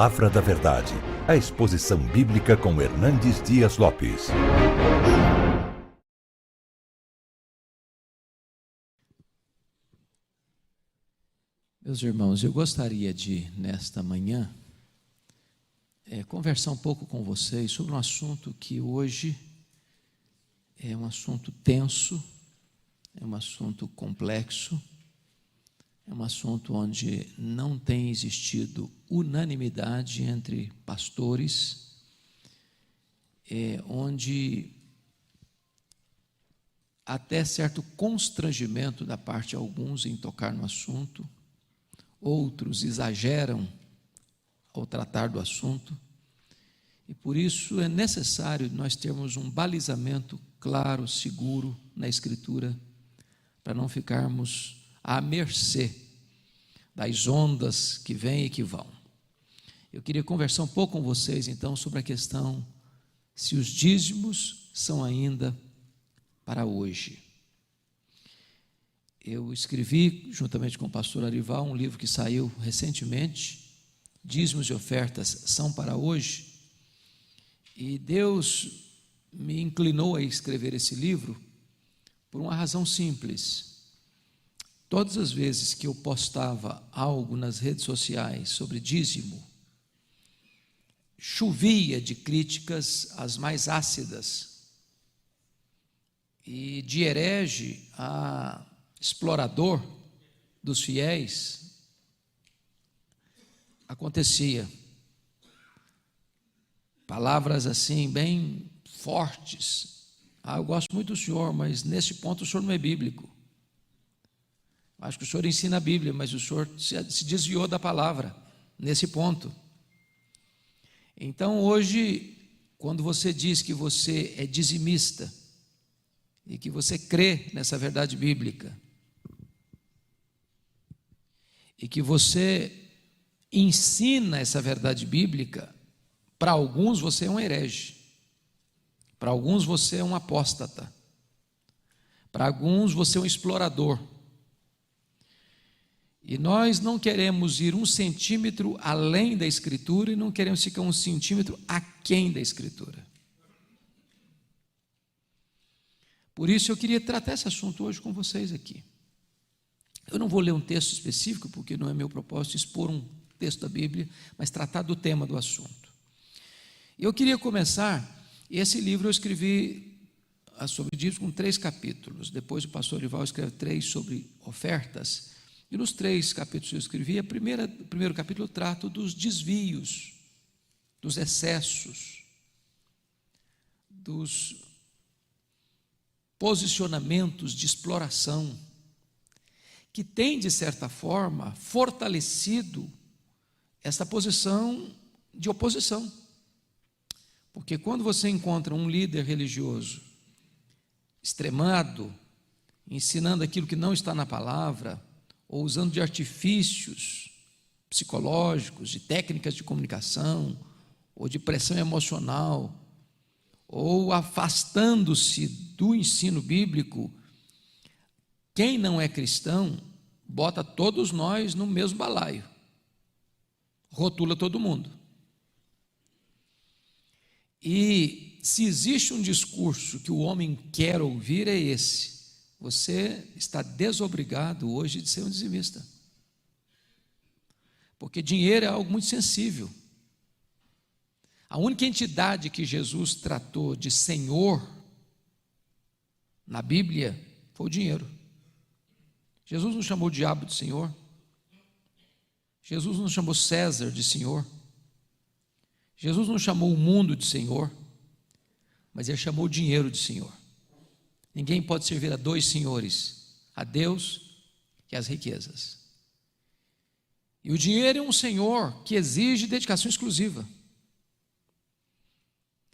Palavra da Verdade, a exposição bíblica com Hernandes Dias Lopes. Meus irmãos, eu gostaria de, nesta manhã, conversar um pouco com vocês sobre um assunto que hoje é um assunto tenso, é um assunto complexo, é um assunto onde não tem existido unanimidade entre pastores, onde até certo constrangimento da parte de alguns em tocar no assunto, outros exageram ao tratar do assunto, e por isso é necessário nós termos um balizamento claro, seguro na Escritura, para não ficarmos à mercê das ondas que vêm e que vão. Eu queria conversar um pouco com vocês então sobre a questão se os dízimos são ainda para hoje. Eu escrevi, juntamente com o pastor Arival, um livro que saiu recentemente, Dízimos e Ofertas são para hoje, e Deus me inclinou a escrever esse livro por uma razão simples. Todas as vezes que eu postava algo nas redes sociais sobre dízimo, chovia de críticas as mais ácidas, e de herege a explorador dos fiéis, acontecia. Palavras assim, bem fortes. Eu gosto muito do senhor, mas nesse ponto o senhor não é bíblico. Acho que o senhor ensina a Bíblia, mas o senhor se desviou da palavra, nesse ponto. Então hoje, quando você diz que você é dizimista, e que você crê nessa verdade bíblica, e que você ensina essa verdade bíblica, para alguns você é um herege, para alguns você é um apóstata, para alguns você é um explorador, e nós não queremos ir 1 centímetro além da Escritura, e não queremos ficar 1 centímetro aquém da Escritura. Por isso eu queria tratar esse assunto hoje com vocês aqui. Eu não vou ler um texto específico, porque não é meu propósito expor um texto da Bíblia, mas tratar do tema do assunto. Eu queria começar, esse livro eu escrevi sobre dízimos com 3 capítulos, depois o pastor Arival escreve 3 sobre ofertas, e nos 3 capítulos que eu escrevi, o primeiro capítulo eu trato dos desvios, dos excessos, dos posicionamentos de exploração, que tem, de certa forma, fortalecido essa posição de oposição. Porque quando você encontra um líder religioso extremado, ensinando aquilo que não está na palavra, ou usando de artifícios psicológicos, de técnicas de comunicação, ou de pressão emocional, ou afastando-se do ensino bíblico, quem não é cristão bota todos nós no mesmo balaio, rotula todo mundo. E se existe um discurso que o homem quer ouvir, é esse: você está desobrigado hoje de ser um dizimista, porque dinheiro é algo muito sensível. A única entidade que Jesus tratou de Senhor na Bíblia foi o dinheiro. Jesus não chamou o diabo de Senhor, Jesus não chamou César de Senhor, Jesus não chamou o mundo de Senhor, mas ele chamou o dinheiro de Senhor. Ninguém pode servir a 2 senhores, a Deus e as riquezas. E o dinheiro é um senhor que exige dedicação exclusiva.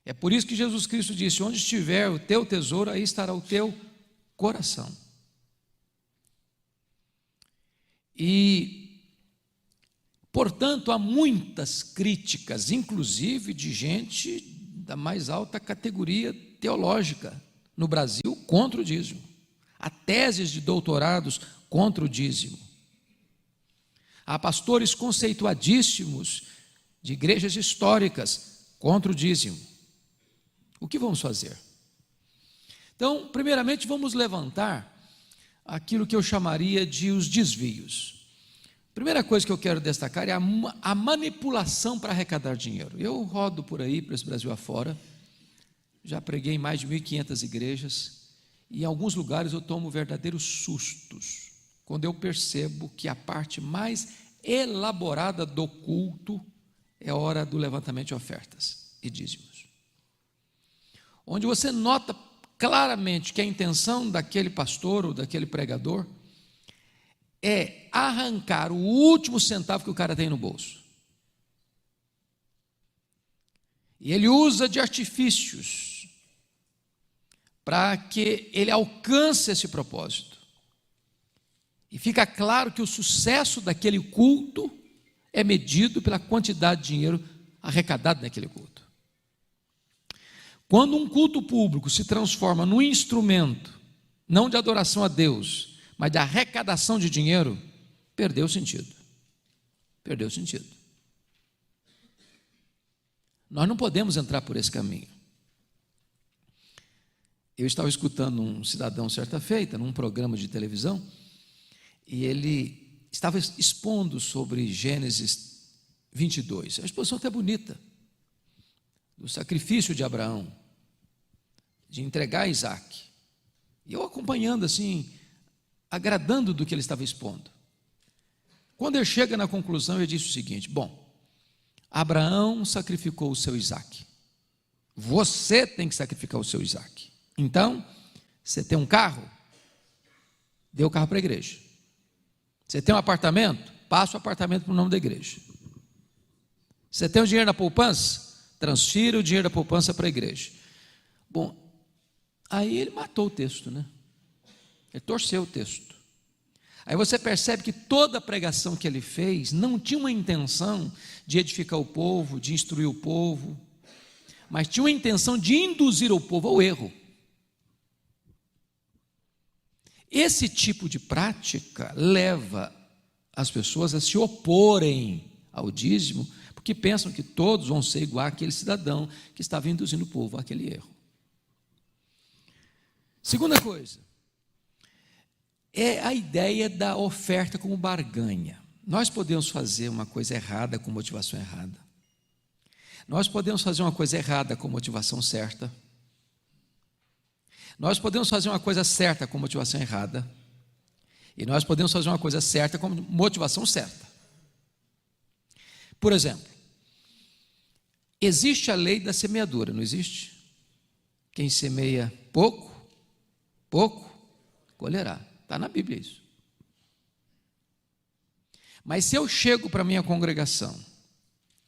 É por isso que Jesus Cristo disse: onde estiver o teu tesouro, aí estará o teu coração. E, portanto, há muitas críticas, inclusive de gente da mais alta categoria teológica no Brasil, contra o dízimo. Há teses de doutorados contra o dízimo. Há pastores conceituadíssimos de igrejas históricas contra o dízimo. O que vamos fazer? Então, primeiramente, vamos levantar aquilo que eu chamaria de os desvios. Primeira coisa que eu quero destacar é a manipulação para arrecadar dinheiro. Eu rodo por aí, para esse Brasil afora, já preguei em mais de 1.500 igrejas, e em alguns lugares eu tomo verdadeiros sustos, quando eu percebo que a parte mais elaborada do culto é a hora do levantamento de ofertas e dízimos. Onde você nota claramente que a intenção daquele pastor ou daquele pregador é arrancar o último centavo que o cara tem no bolso. E ele usa de artifícios para que ele alcance esse propósito. E fica claro que o sucesso daquele culto é medido pela quantidade de dinheiro arrecadado naquele culto. Quando um culto público se transforma num instrumento, não de adoração a Deus, mas de arrecadação de dinheiro, perdeu o sentido. Perdeu o sentido. Nós não podemos entrar por esse caminho. Eu estava escutando um cidadão certa feita, num programa de televisão, e ele estava expondo sobre Gênesis 22. A exposição até bonita, do sacrifício de Abraão, de entregar Isaac. E eu acompanhando assim, agradando do que ele estava expondo. Quando ele chega na conclusão, ele disse o seguinte: bom, Abraão sacrificou o seu Isaac. Você tem que sacrificar o seu Isaac. Então, você tem um carro? Dê o carro para a igreja. Você tem um apartamento? Passa o apartamento para o nome da igreja. Você tem o dinheiro na poupança? Transfira o dinheiro da poupança para a igreja. Bom, aí ele matou o texto, né? Ele torceu o texto. Aí você percebe que toda a pregação que ele fez não tinha uma intenção de edificar o povo, de instruir o povo, mas tinha uma intenção de induzir o povo ao erro. Esse tipo de prática leva as pessoas a se oporem ao dízimo, porque pensam que todos vão ser igual àquele cidadão que estava induzindo o povo àquele erro. Segunda coisa, é a ideia da oferta como barganha. Nós podemos fazer uma coisa errada com motivação errada. Nós podemos fazer uma coisa errada com motivação certa. Nós podemos fazer uma coisa certa com motivação errada. E nós podemos fazer uma coisa certa com motivação certa. Por exemplo, existe a lei da semeadura, não existe? Quem semeia pouco, colherá. Está na Bíblia isso. Mas se eu chego para a minha congregação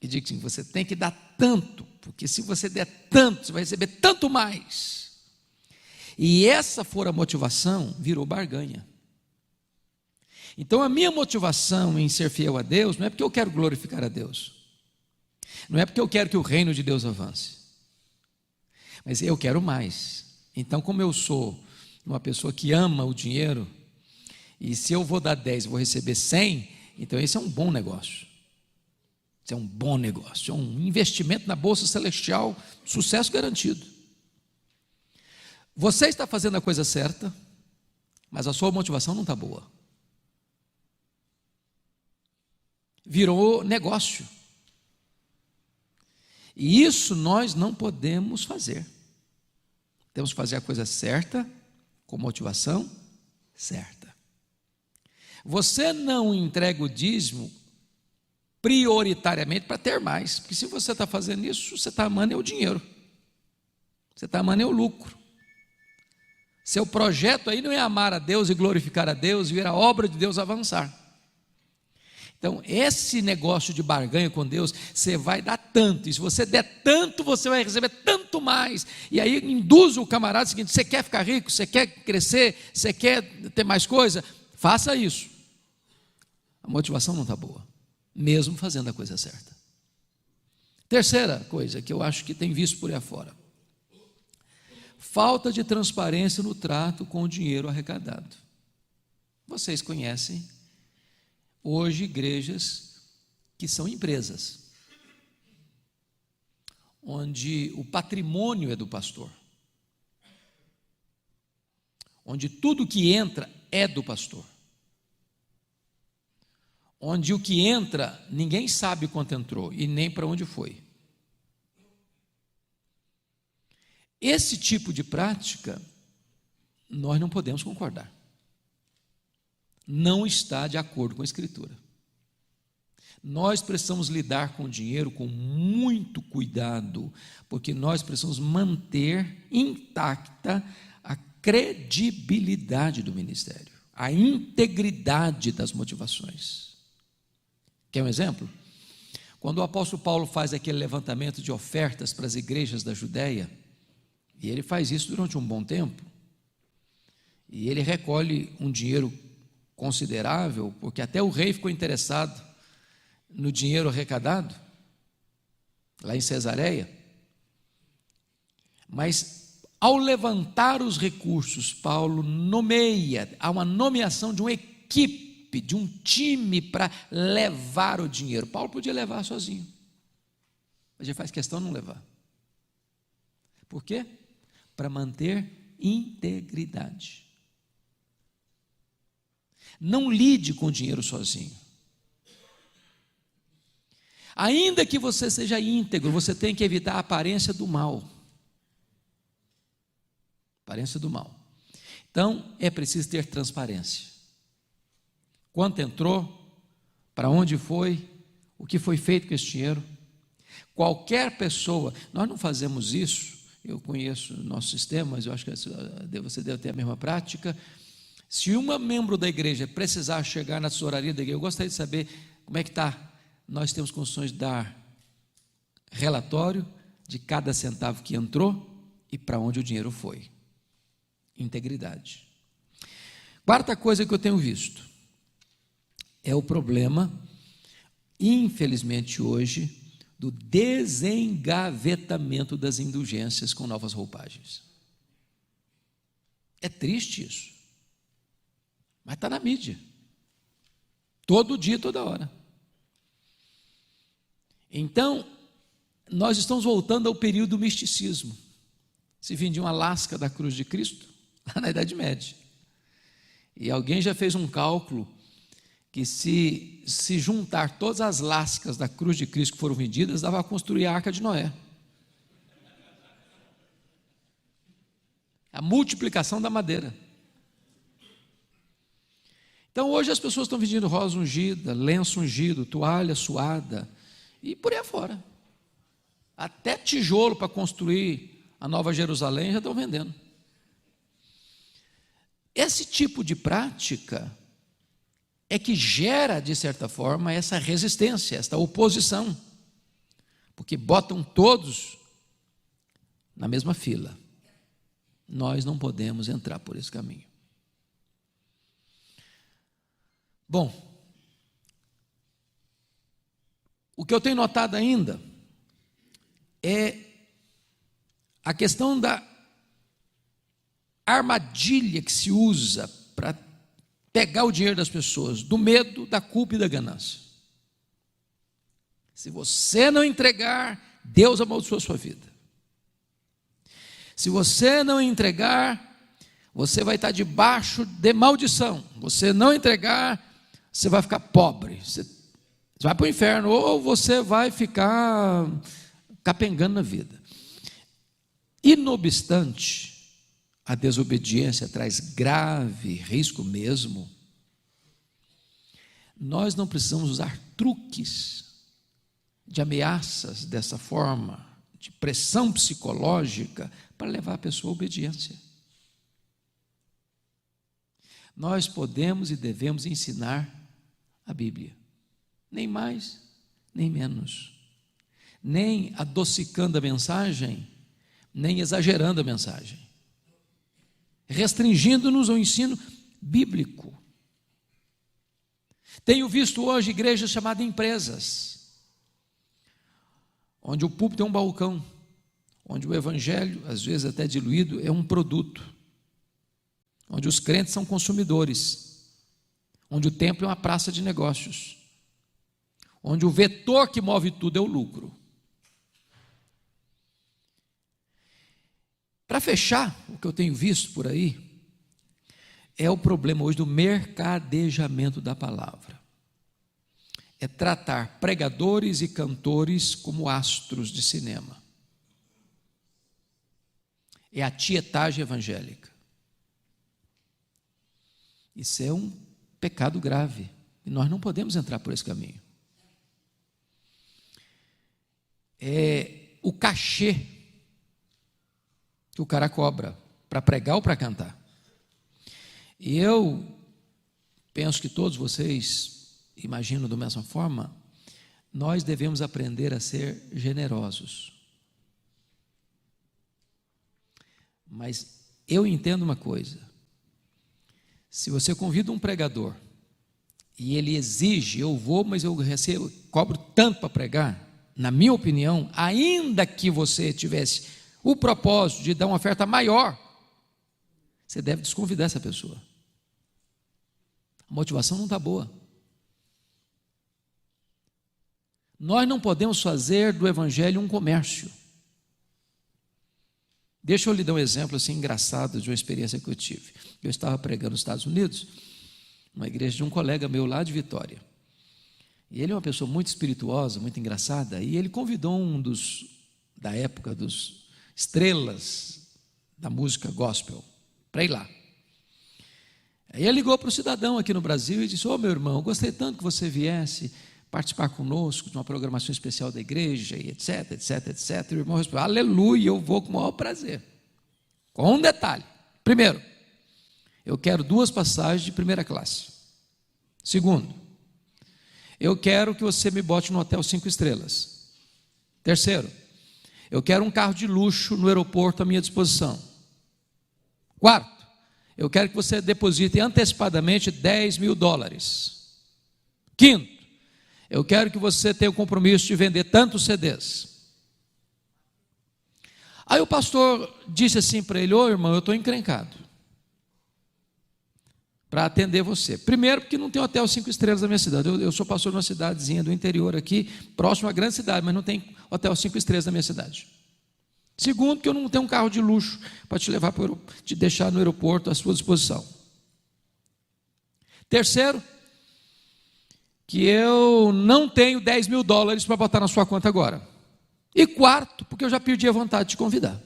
e digo assim: você tem que dar tanto, porque se você der tanto, você vai receber tanto mais. E essa for a motivação, virou barganha. Então a minha motivação em ser fiel a Deus não é porque eu quero glorificar a Deus, não é porque eu quero que o reino de Deus avance, mas eu quero mais. Então, como eu sou uma pessoa que ama o dinheiro, e se eu vou dar 10 e vou receber 100, então esse é um bom negócio. Isso é um bom negócio, é um investimento na Bolsa Celestial, sucesso garantido. Você está fazendo a coisa certa, mas a sua motivação não está boa. Virou negócio. E isso nós não podemos fazer. Temos que fazer a coisa certa, com motivação certa. Você não entrega o dízimo prioritariamente para ter mais, porque se você está fazendo isso, você está amando o dinheiro, você está amando o lucro. Seu projeto aí não é amar a Deus e glorificar a Deus e ver a obra de Deus avançar. Então, esse negócio de barganha com Deus, você vai dar tanto, e se você der tanto, você vai receber tanto mais. E aí induz o camarada o seguinte: você quer ficar rico, você quer crescer, você quer ter mais coisa, faça isso. A motivação não está boa, mesmo fazendo a coisa certa. Terceira coisa que eu acho que tem visto por aí afora: falta de transparência no trato com o dinheiro arrecadado. Vocês conhecem hoje igrejas que são empresas. onde o patrimônio é do pastor, onde tudo que entra é do pastor, onde o que entra ninguém sabe quanto entrou e nem para onde foi. Esse tipo de prática nós não podemos concordar. Não está de acordo com a Escritura. Nós precisamos lidar com o dinheiro com muito cuidado, porque nós precisamos manter intacta a credibilidade do ministério, a integridade das motivações. Quer um exemplo? Quando o apóstolo Paulo faz aquele levantamento de ofertas para as igrejas da Judéia, e ele faz isso durante um bom tempo, e ele recolhe um dinheiro considerável, porque até o rei ficou interessado no dinheiro arrecadado, lá em Cesareia. Mas, ao levantar os recursos, Paulo nomeia, há uma nomeação de uma equipe, de um time para levar o dinheiro. Paulo podia levar sozinho, mas ele faz questão de não levar. Por quê? Para manter integridade. Não lide com o dinheiro sozinho. Ainda que você seja íntegro, você tem que evitar a aparência do mal. Aparência do mal. Então, é preciso ter transparência. Quanto entrou, para onde foi, o que foi feito com esse dinheiro. Qualquer pessoa, nós não fazemos isso, eu conheço o nosso sistema, mas eu acho que você deve ter a mesma prática. Se uma membro da igreja precisar chegar na tesouraria da igreja, eu gostaria de saber como é que está. Nós temos condições de dar relatório de cada centavo que entrou e para onde o dinheiro foi. Integridade. Quarta coisa que eu tenho visto é o problema, infelizmente hoje, do desengavetamento das indulgências com novas roupagens. É triste isso, mas está na mídia, todo dia, toda hora. Então, nós estamos voltando ao período do misticismo. Se vendia uma lasca da cruz de Cristo, lá na Idade Média. E alguém já fez um cálculo que se juntar todas as lascas da cruz de Cristo que foram vendidas, dava para construir a Arca de Noé. A multiplicação da madeira. Então, hoje as pessoas estão vendendo rosa ungida, lenço ungido, toalha suada, e por aí afora. Até tijolo para construir a Nova Jerusalém já estão vendendo. Esse tipo de prática é que gera, de certa forma, essa resistência, essa oposição, porque botam todos na mesma fila. Nós não podemos entrar por esse caminho. Bom, o que eu tenho notado ainda é a questão da armadilha que se usa para pegar o dinheiro das pessoas, do medo, da culpa e da ganância. Se você não entregar, Deus amaldiçoa a sua vida. Se você não entregar, você vai estar debaixo de maldição. Você não entregar, você vai ficar pobre. Você vai para o inferno, ou você vai ficar capengando na vida. E não obstante, a desobediência traz grave risco mesmo. Nós não precisamos usar truques de ameaças dessa forma, de pressão psicológica, para levar a pessoa à obediência. Nós podemos e devemos ensinar a Bíblia. Nem mais, nem menos. Nem adocicando a mensagem, nem exagerando a mensagem. Restringindo-nos ao ensino bíblico. Tenho visto hoje igrejas chamadas empresas, onde o púlpito é um balcão, onde o evangelho, às vezes até diluído, é um produto, onde os crentes são consumidores, onde o templo é uma praça de negócios, onde o vetor que move tudo é o lucro. Para fechar, o que eu tenho visto por aí é o problema hoje do mercadejamento da palavra. É tratar pregadores e cantores como astros de cinema. É a tietagem evangélica. Isso é um pecado grave e nós não podemos entrar por esse caminho. É o cachê que o cara cobra para pregar ou para cantar. E eu penso que todos vocês imaginam da mesma forma, nós devemos aprender a ser generosos. Mas eu entendo uma coisa: se você convida um pregador e ele exige, eu vou, mas eu cobro tanto para pregar, na minha opinião, ainda que você tivesse o propósito de dar uma oferta maior, você deve desconvidar essa pessoa. A motivação não está boa. Nós não podemos fazer do evangelho um comércio. Deixa eu lhe dar um exemplo assim engraçado de uma experiência que eu tive. Eu estava pregando nos Estados Unidos, numa igreja de um colega meu lá de Vitória. E ele é uma pessoa muito espirituosa, muito engraçada, e ele convidou um da época dos estrelas da música gospel para ir lá. Aí ele ligou para o cidadão aqui no Brasil e disse: meu irmão, eu gostei tanto que você viesse participar conosco de uma programação especial da igreja, e etc, etc, etc. E o irmão respondeu: aleluia, eu vou com o maior prazer. Com um detalhe: primeiro, eu quero 2 passagens de primeira classe. Segundo, eu quero que você me bote no hotel 5 estrelas. Terceiro, eu quero um carro de luxo no aeroporto à minha disposição. Quarto, eu quero que você deposite antecipadamente $10.000. Quinto, eu quero que você tenha o compromisso de vender tantos CDs. Aí o pastor disse assim para ele: irmão, eu estou encrencado para atender você. Primeiro, porque não tem hotel 5 estrelas na minha cidade. Eu sou pastor numa cidadezinha do interior aqui, próximo à grande cidade, mas não tem hotel 5 estrelas na minha cidade. Segundo, que eu não tenho um carro de luxo para te deixar no aeroporto à sua disposição. Terceiro, que eu não tenho $10.000 para botar na sua conta agora. E quarto, porque eu já perdi a vontade de te convidar.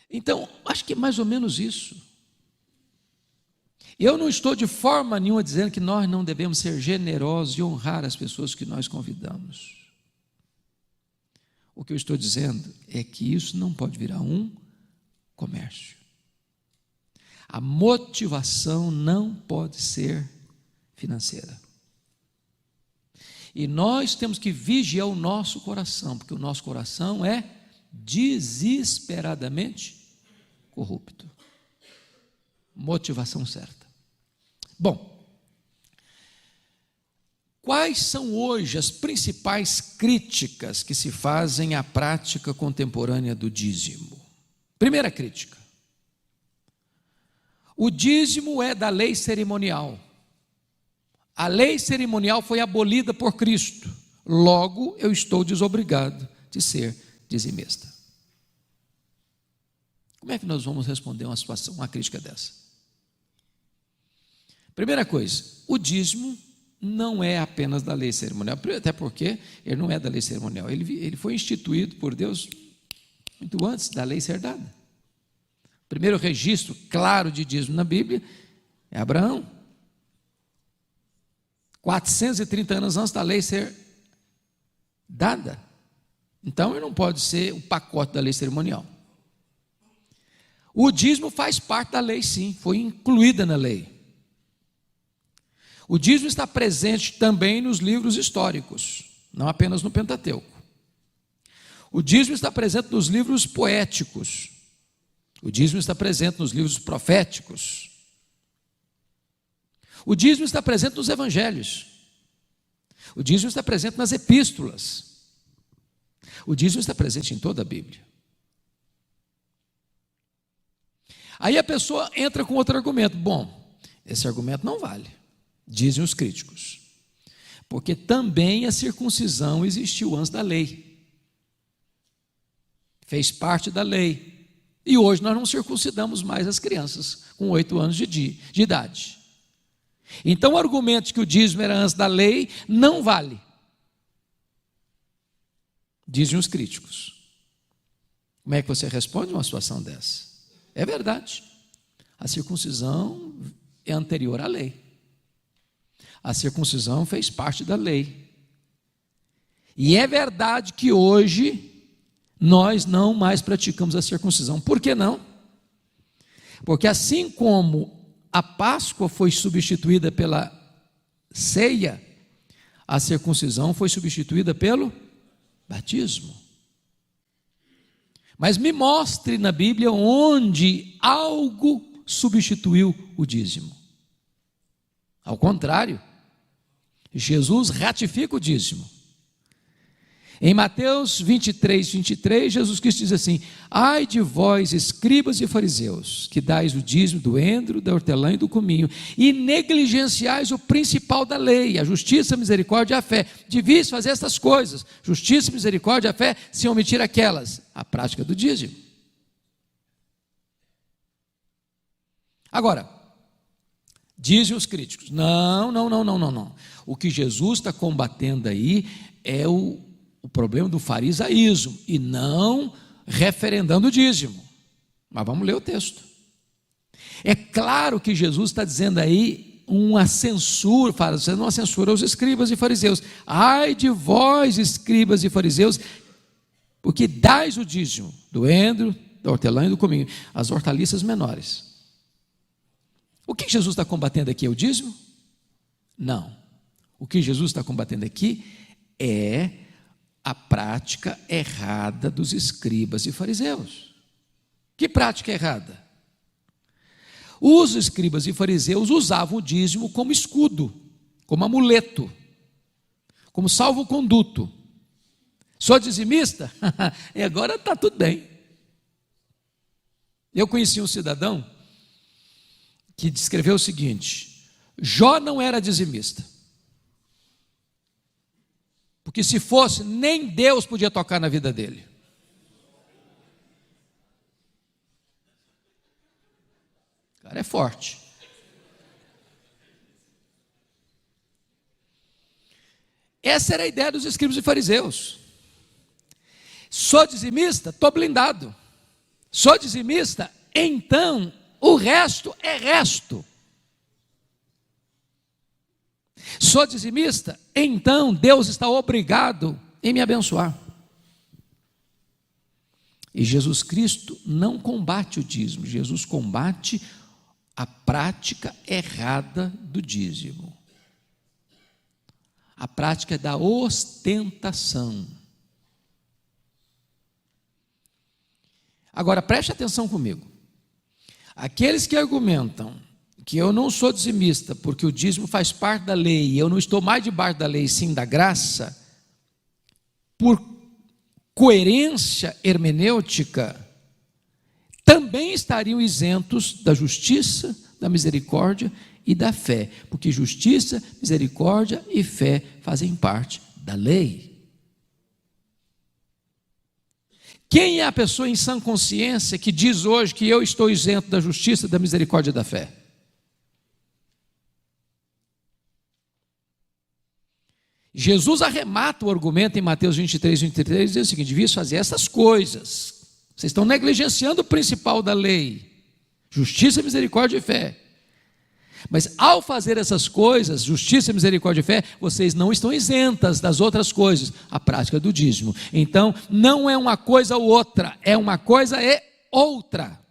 Então, acho que é mais ou menos isso. Eu não estou de forma nenhuma dizendo que nós não devemos ser generosos e honrar as pessoas que nós convidamos. O que eu estou dizendo é que isso não pode virar um comércio. A motivação não pode ser financeira. E nós temos que vigiar o nosso coração, porque o nosso coração é desesperadamente corrupto. Motivação certa. Bom, quais são hoje as principais críticas que se fazem à prática contemporânea do dízimo? Primeira crítica: o dízimo é da lei cerimonial. A lei cerimonial foi abolida por Cristo. Logo, eu estou desobrigado de ser dizimista. Como é que nós vamos responder uma crítica dessa? Primeira coisa, o dízimo não é apenas da lei cerimonial, até porque ele não é da lei cerimonial, ele foi instituído por Deus muito antes da lei ser dada. O primeiro registro claro de dízimo na Bíblia é Abraão, 430 anos antes da lei ser dada. Então ele não pode ser o pacote da lei cerimonial. O dízimo faz parte da lei, sim, foi incluída na lei. O dízimo está presente também nos livros históricos, não apenas no Pentateuco. O dízimo está presente nos livros poéticos. O dízimo está presente nos livros proféticos. O dízimo está presente nos evangelhos. O dízimo está presente nas epístolas. O dízimo está presente em toda a Bíblia. Aí a pessoa entra com outro argumento. Bom, esse argumento não vale, dizem os críticos, Porque também a circuncisão existiu antes da lei. Fez parte da lei. E hoje nós não circuncidamos mais as crianças com 8 anos de idade. Então o argumento de que o dízimo era antes da lei não vale, dizem os críticos. Como é que você responde uma situação dessa? É verdade, a circuncisão é anterior à lei. A circuncisão fez parte da lei. E é verdade que hoje nós não mais praticamos a circuncisão. Por que não? Porque assim como a Páscoa foi substituída pela ceia, a circuncisão foi substituída pelo batismo. Mas me mostre na Bíblia onde algo substituiu o dízimo. Ao contrário, Jesus ratifica o dízimo. Em Mateus 23, Jesus Cristo diz assim: ai de vós, escribas e fariseus, que dais o dízimo do endro, da hortelã e do cominho, e negligenciais o principal da lei, a justiça, a misericórdia e a fé. Devias fazer estas coisas, justiça, misericórdia e a fé, sem omitir aquelas, a prática do dízimo. Agora, dizem os críticos, não. O que Jesus está combatendo aí é o problema do farisaísmo e não referendando o dízimo. Mas vamos ler o texto. É claro que Jesus está dizendo aí uma censura, fazendo uma censura aos escribas e fariseus. Ai de vós, escribas e fariseus, porque dais o dízimo do endro, da hortelã e do cominho, as hortaliças menores. O que Jesus está combatendo aqui é o dízimo? Não. O que Jesus está combatendo aqui é a prática errada dos escribas e fariseus. Que prática errada? Os escribas e fariseus usavam o dízimo como escudo, como amuleto, como salvo-conduto. Sou dizimista? E agora está tudo bem. Eu conheci um cidadão que descreveu o seguinte: Jó não era dizimista, porque se fosse, nem Deus podia tocar na vida dele. O cara é forte. Essa era a ideia dos escribas e fariseus. Sou dizimista? Estou blindado. Sou dizimista? Então o resto é resto. Sou dizimista? Então Deus está obrigado em me abençoar. E Jesus Cristo não combate o dízimo, Jesus combate a prática errada do dízimo. A prática da ostentação. Agora preste atenção comigo. Aqueles que argumentam que eu não sou dizimista porque o dízimo faz parte da lei e eu não estou mais debaixo da lei, sim da graça, por coerência hermenêutica, também estariam isentos da justiça, da misericórdia e da fé, porque justiça, misericórdia e fé fazem parte da lei. Quem é a pessoa em sã consciência que diz hoje que eu estou isento da justiça, da misericórdia e da fé? Jesus arremata o argumento em Mateus 23, diz o seguinte: devias fazer essas coisas, vocês estão negligenciando o principal da lei, justiça, misericórdia e fé. Mas ao fazer essas coisas, justiça, misericórdia e fé, vocês não estão isentas das outras coisas, a prática do dízimo. Então não é uma coisa ou outra, é uma coisa e outra.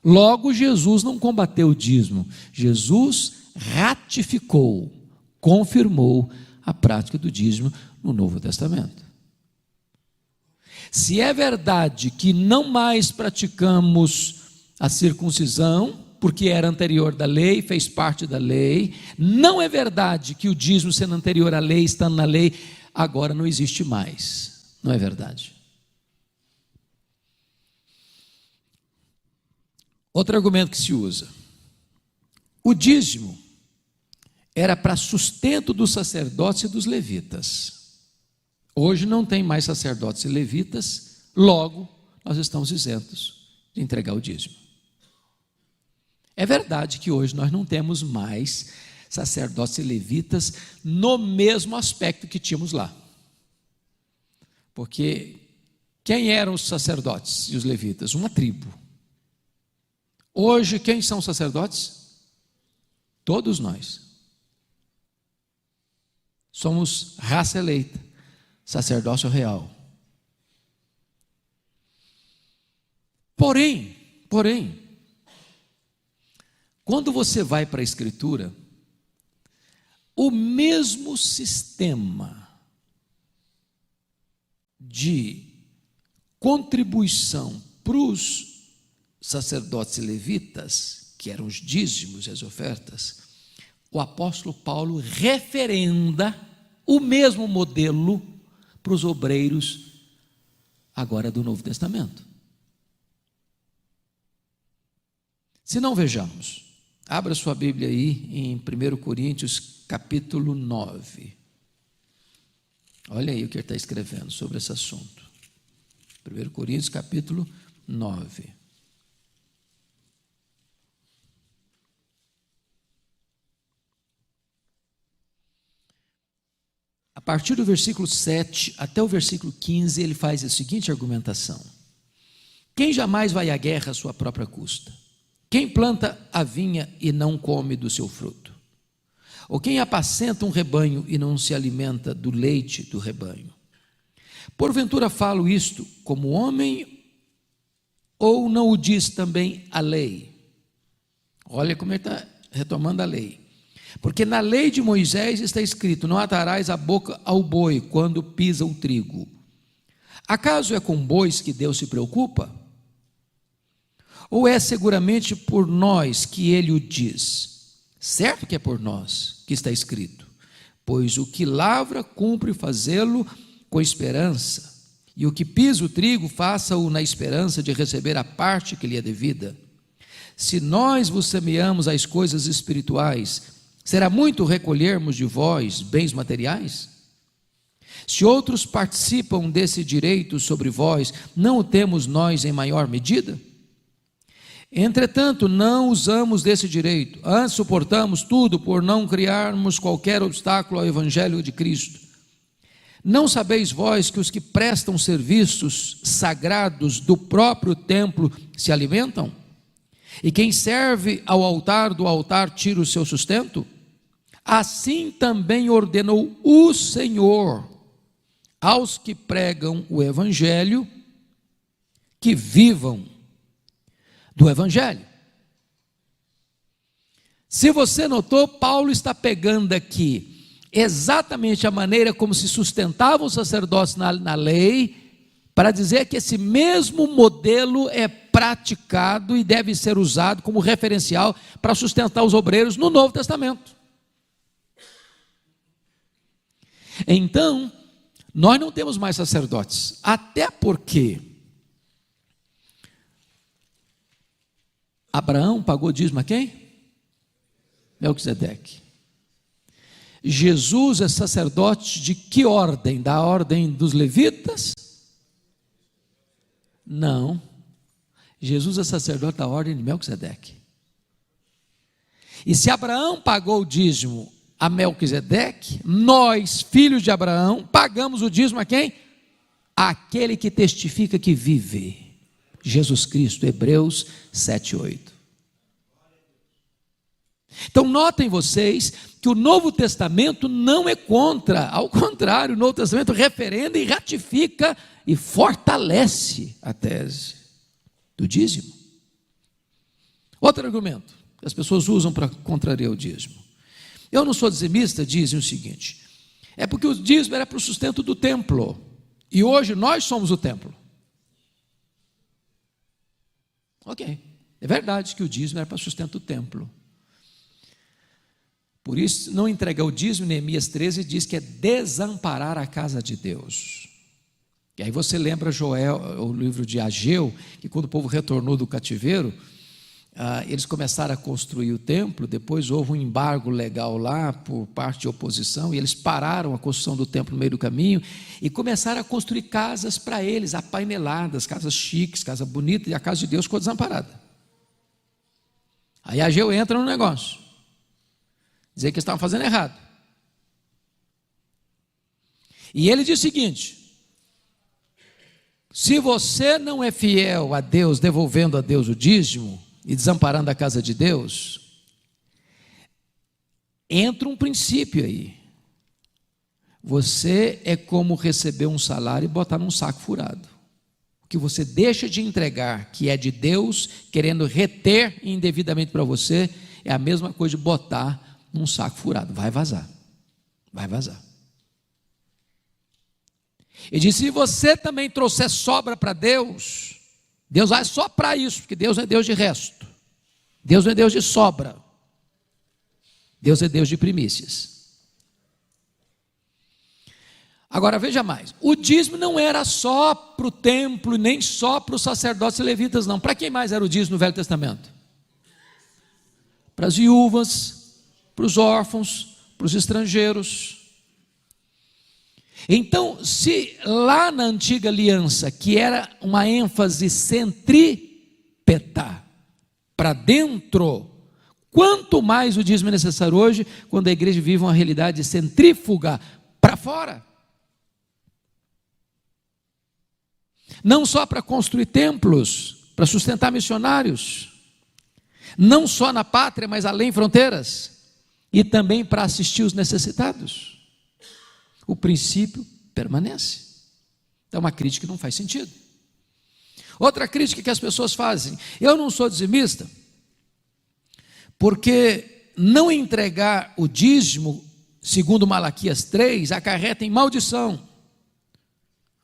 Logo, Jesus não combateu o dízimo, Jesus ratificou, confirmou a prática do dízimo no Novo Testamento. Se é verdade que não mais praticamos a circuncisão, porque era anterior da lei, fez parte da lei, não é verdade que o dízimo sendo anterior à lei, estando na lei, agora não existe mais. Não é verdade. Outro argumento que se usa: o dízimo era para sustento dos sacerdotes e dos levitas. Hoje não tem mais sacerdotes e levitas, logo nós estamos isentos de entregar o dízimo. É verdade que hoje nós não temos mais sacerdotes e levitas no mesmo aspecto que tínhamos lá. Porque quem eram os sacerdotes e os levitas? Uma tribo. Hoje, quem são os sacerdotes? Todos nós. Somos raça eleita, sacerdócio real. Porém, quando você vai para a Escritura, o mesmo sistema de contribuição para os sacerdotes e levitas, que eram os dízimos e as ofertas, o apóstolo Paulo referenda o mesmo modelo para os obreiros agora do Novo Testamento. Se não, vejamos. Abra sua Bíblia aí em 1 Coríntios capítulo 9. Olha aí o que ele está escrevendo sobre esse assunto. 1 Coríntios capítulo 9. A partir do versículo 7 até o versículo 15, ele faz a seguinte argumentação: quem jamais vai à guerra à sua própria custa? Quem planta a vinha e não come do seu fruto? Ou quem apacenta um rebanho e não se alimenta do leite do rebanho? Porventura falo isto como homem, ou não o diz também a lei? Olha como ele está retomando a lei. Porque na lei de Moisés está escrito: não atarás a boca ao boi quando pisa o trigo. Acaso é com bois que Deus se preocupa? Ou é seguramente por nós que ele o diz? Certo que é por nós que está escrito: pois o que lavra cumpre fazê-lo com esperança, e o que pisa o trigo faça-o na esperança de receber a parte que lhe é devida. Se nós vos semeamos as coisas espirituais, será muito recolhermos de vós bens materiais? Se outros participam desse direito sobre vós, não o temos nós em maior medida? Entretanto, não usamos desse direito, antes suportamos tudo por não criarmos qualquer obstáculo ao Evangelho de Cristo. Não sabeis vós que os que prestam serviços sagrados do próprio templo se alimentam? E quem serve ao altar do altar tira o seu sustento? Assim também ordenou o Senhor aos que pregam o Evangelho que vivam do Evangelho. Se você notou, Paulo está pegando aqui exatamente a maneira como se sustentavam os sacerdotes na lei, para dizer que esse mesmo modelo é praticado e deve ser usado como referencial para sustentar os obreiros no Novo Testamento. Então, nós não temos mais sacerdotes, até porque Abraão pagou dízimo a quem? Melquisedeque. Jesus é sacerdote de que ordem? Da ordem dos levitas? Não. Jesus é sacerdote da ordem de Melquisedeque. E se Abraão pagou o dízimo a Melquisedeque, nós, filhos de Abraão, pagamos o dízimo a quem? Aquele que testifica que vive. Jesus Cristo, Hebreus 7:8. Então notem vocês que o Novo Testamento não é contra, ao contrário, o Novo Testamento referenda e ratifica e fortalece a tese do dízimo. Outro argumento que as pessoas usam para contrariar o dízimo: eu não sou dizimista, dizem o seguinte: é porque o dízimo era para o sustento do templo, e hoje nós somos o templo. Ok, é verdade que o dízimo era para sustento do templo. Por isso, não entregar o dízimo, Neemias 13 diz que é desamparar a casa de Deus. E aí você lembra Joel, o livro de Ageu, que quando o povo retornou do cativeiro, eles começaram a construir o templo, depois houve um embargo legal lá por parte de oposição, e eles pararam a construção do templo no meio do caminho, e começaram a construir casas para eles, apaineladas, casas chiques, casa bonita, e a casa de Deus ficou desamparada. Aí Ageu entra no negócio, dizer que eles estavam fazendo errado. E ele diz o seguinte: se você não é fiel a Deus, devolvendo a Deus o dízimo, e desamparando a casa de Deus, entra um princípio aí. Você é como receber um salário e botar num saco furado. O que você deixa de entregar, que é de Deus, querendo reter indevidamente para você, é a mesma coisa de botar num saco furado. Vai vazar. Vai vazar. Ele disse: se você também trouxer sobra para Deus, Deus vai só para isso, porque Deus não é Deus de resto. Deus não é Deus de sobra. Deus é Deus de primícias. Agora veja mais, o dízimo não era só para o templo, nem só para os sacerdotes e levitas, não. Para quem mais era o dízimo no Velho Testamento? Para as viúvas, para os órfãos, para os estrangeiros. Então, se lá na antiga aliança, que era uma ênfase centrípeta, para dentro, quanto mais o dízimo é necessário hoje, quando a igreja vive uma realidade centrífuga para fora. Não só para construir templos, para sustentar missionários, não só na pátria, mas além fronteiras, e também para assistir os necessitados. O princípio permanece. Então, uma crítica não faz sentido. Outra crítica que as pessoas fazem: eu não sou dizimista, porque não entregar o dízimo, segundo Malaquias 3, acarreta em maldição.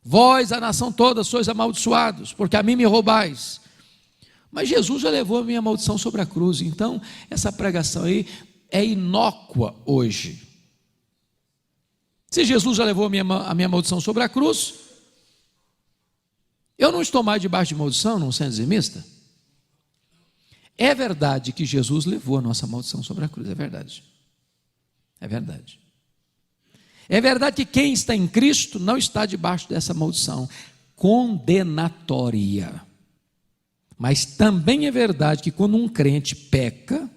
Vós, a nação toda, sois amaldiçoados, porque a mim me roubais. Mas Jesus já levou a minha maldição sobre a cruz, então essa pregação aí é inócua hoje. Se Jesus já levou a minha maldição sobre a cruz, eu não estou mais debaixo de maldição, não sendo dizimista. É verdade que Jesus levou a nossa maldição sobre a cruz, é verdade. É verdade. É verdade que quem está em Cristo não está debaixo dessa maldição condenatória. Mas também é verdade que quando um crente peca,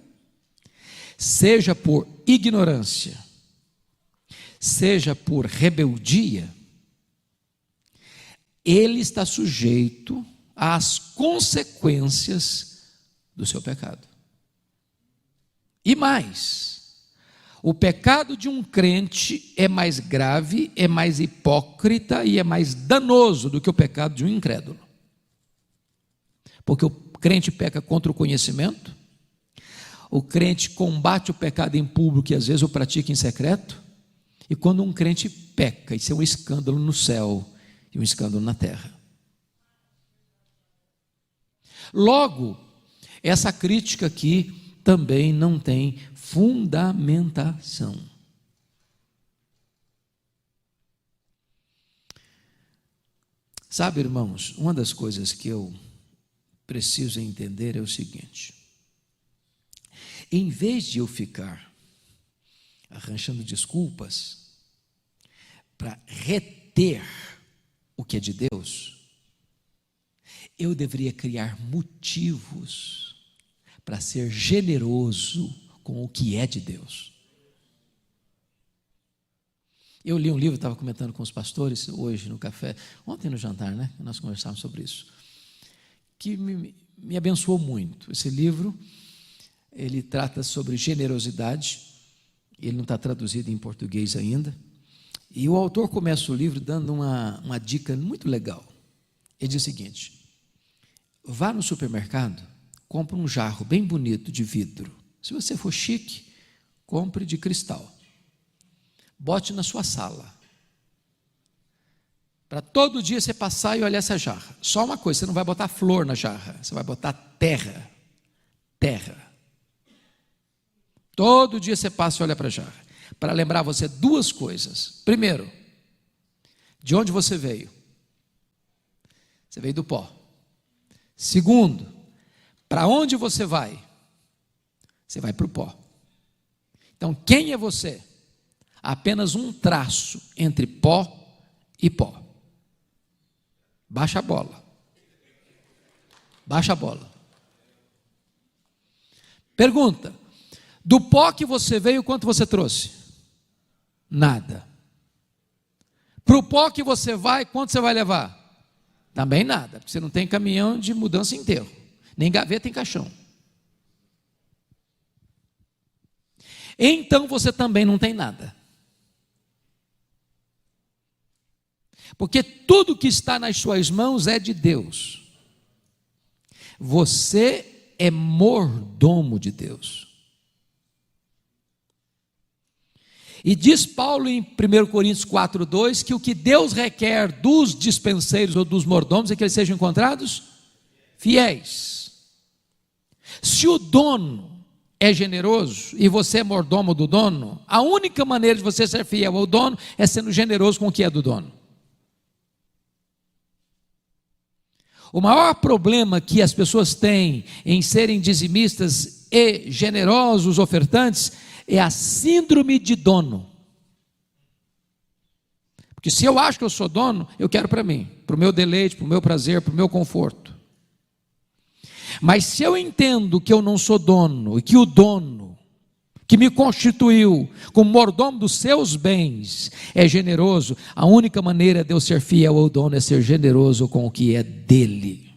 seja por ignorância, seja por rebeldia, ele está sujeito às consequências do seu pecado. E mais, o pecado de um crente é mais grave, é mais hipócrita e é mais danoso do que o pecado de um incrédulo. Porque o crente peca contra o conhecimento, o crente combate o pecado em público e às vezes o pratica em secreto, e quando um crente peca, isso é um escândalo no céu e um escândalo na terra. Logo, essa crítica aqui também não tem fundamentação. Sabe, irmãos, uma das coisas que eu preciso entender é o seguinte: em vez de eu ficar arranjando desculpas para reter o que é de Deus, eu deveria criar motivos para ser generoso com o que é de Deus. Eu li um livro, estava comentando com os pastores hoje no café, ontem no jantar, né? Nós conversávamos sobre isso, que me abençoou muito. Esse livro, ele trata sobre generosidade, ele não está traduzido em português ainda, e o autor começa o livro dando uma dica muito legal. Ele diz o seguinte: vá no supermercado, compre um jarro bem bonito de vidro. Se você for chique, compre de cristal. Bote na sua sala, para todo dia você passar e olhar essa jarra. Só uma coisa: você não vai botar flor na jarra, você vai botar terra. Terra. Todo dia você passa e olha para a jarra, para lembrar você duas coisas. Primeiro, de onde você veio? Você veio do pó. Segundo, Para onde você vai? Você vai para o pó. Então, quem é você? Apenas um traço entre pó e pó. Baixa a bola. Baixa a bola. Pergunta: do pó que você veio, quanto você trouxe? Nada. Para o pó que você vai, quanto você vai levar? Também nada, porque você não tem caminhão de mudança em enterro, nem gaveta em caixão. Então você também não tem nada. Porque tudo que está nas suas mãos é de Deus. Você é mordomo de Deus. E diz Paulo em 1 Coríntios 4,2 que o que Deus requer dos dispenseiros ou dos mordomos é que eles sejam encontrados fiéis. Se o dono é generoso e você é mordomo do dono, a única maneira de você ser fiel ao dono é sendo generoso com o que é do dono. O maior problema que as pessoas têm em serem dizimistas e generosos ofertantes é a síndrome de dono. Porque se eu acho que eu sou dono, eu quero para mim, para o meu deleite, para o meu prazer, para o meu conforto. Mas se eu entendo que eu não sou dono, e que o dono que me constituiu como mordomo dos seus bens é generoso, a única maneira de eu ser fiel ao dono é ser generoso com o que é dele.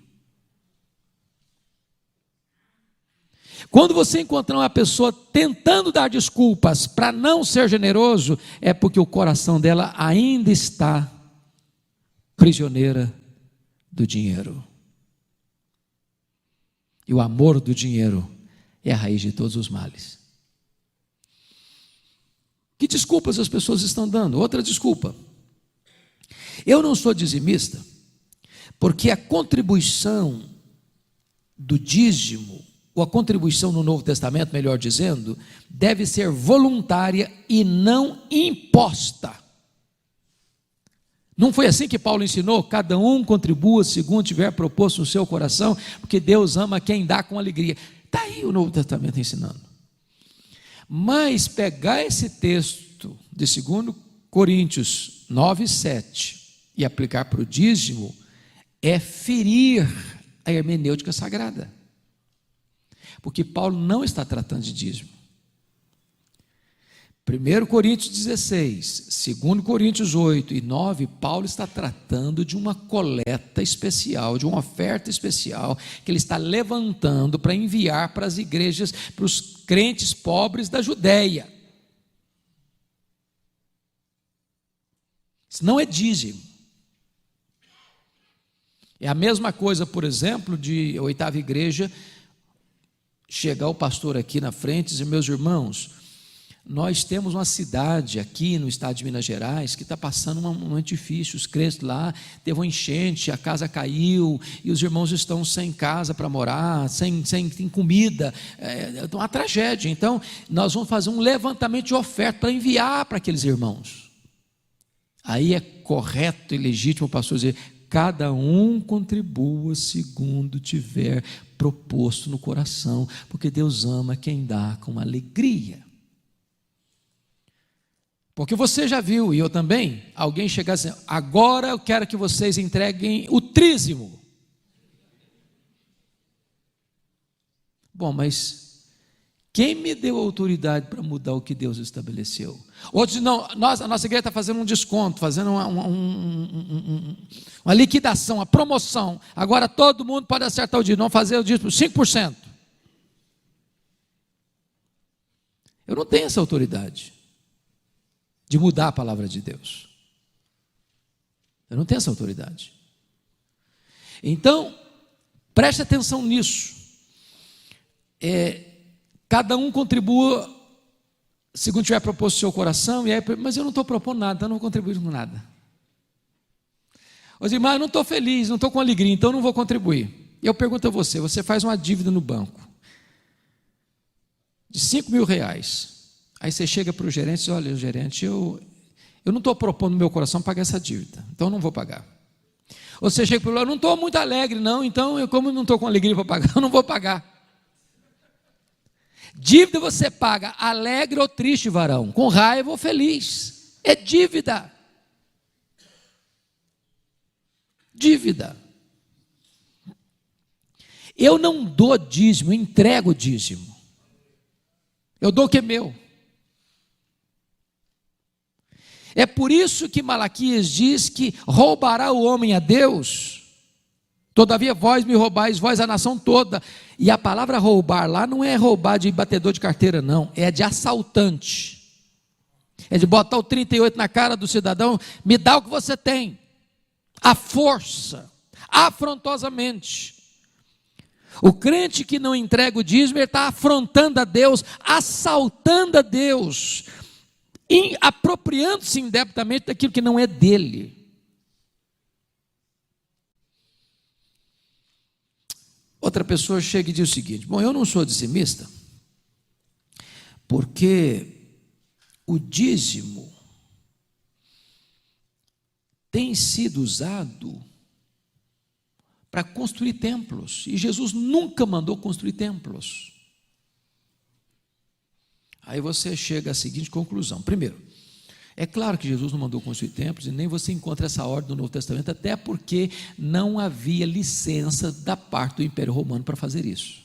Quando você encontrar uma pessoa tentando dar desculpas para não ser generoso, é porque o coração dela ainda está prisioneira do dinheiro. E o amor do dinheiro é a raiz de todos os males. Que desculpas as pessoas estão dando? Outra desculpa: eu não sou dizimista, porque a contribuição do dízimo, ou a contribuição no Novo Testamento, melhor dizendo, deve ser voluntária e não imposta. Não foi assim que Paulo ensinou? Cada um contribua segundo tiver proposto no seu coração, porque Deus ama quem dá com alegria. Está aí o Novo Testamento ensinando. Mas pegar esse texto de 2 Coríntios 9:7 e aplicar para o dízimo é ferir a hermenêutica sagrada. Porque Paulo não está tratando de dízimo. 1 Coríntios 16, 2 Coríntios 8 e 9, Paulo está tratando de uma coleta especial, de uma oferta especial, que ele está levantando para enviar para as igrejas, para os crentes pobres da Judéia. Isso não é dízimo. É a mesma coisa, por exemplo, de a oitava igreja chegar o pastor aqui na frente e dizer: meus irmãos, nós temos uma cidade aqui no estado de Minas Gerais que está passando um momento difícil. Os crentes lá teve uma enchente, a casa caiu e os irmãos estão sem casa para morar, sem comida, é uma tragédia. Então nós vamos fazer um levantamento de oferta para enviar para aqueles irmãos. Aí é correto e legítimo o pastor dizer: cada um contribua segundo tiver proposto no coração, porque Deus ama quem dá com alegria. Porque você já viu, e eu também, alguém chegar assim: agora eu quero que vocês entreguem o trízimo. Bom, mas quem me deu autoridade para mudar o que Deus estabeleceu? Outros dizem: não, a nossa igreja está fazendo um desconto, fazendo uma liquidação, uma promoção. Agora todo mundo pode acertar o dízimo, vamos fazer o dízimo por 5%. Eu não tenho essa autoridade de mudar a palavra de Deus. Eu não tenho essa autoridade. Então, preste atenção nisso. Cada um contribua segundo tiver proposto o seu coração, e aí, mas eu não estou propondo nada, então eu não vou contribuir com nada. Os irmãos, eu não estou feliz, não estou com alegria, então eu não vou contribuir. E eu pergunto a você: você faz uma dívida no banco de R$5.000, aí você chega para o gerente e diz: olha, gerente, eu não estou propondo no meu coração pagar essa dívida, então eu não vou pagar. Você chega para o eu não estou muito alegre, não, então eu, como não estou com alegria para pagar, eu não vou pagar. Dívida você paga alegre ou triste, varão, com raiva ou feliz. É dívida. Dívida. Eu não dou dízimo, eu entrego dízimo. Eu dou o que é meu. É por isso que Malaquias diz que roubará o homem a Deus. Todavia vós me roubais, vós a nação toda. E a palavra roubar lá não é roubar de batedor de carteira, não. É de assaltante. É de botar o 38 na cara do cidadão. Me dá o que você tem. À força. Afrontosamente. O crente que não entrega o dízimo, ele está afrontando a Deus, assaltando a Deus, apropriando-se indebitamente daquilo que não é dele. Outra pessoa chega e diz o seguinte: bom, eu não sou dizimista, porque o dízimo tem sido usado para construir templos, e Jesus nunca mandou construir templos. Aí você chega à seguinte conclusão: primeiro, é claro que Jesus não mandou construir templos, e nem você encontra essa ordem no Novo Testamento, até porque não havia licença da parte do Império Romano para fazer isso.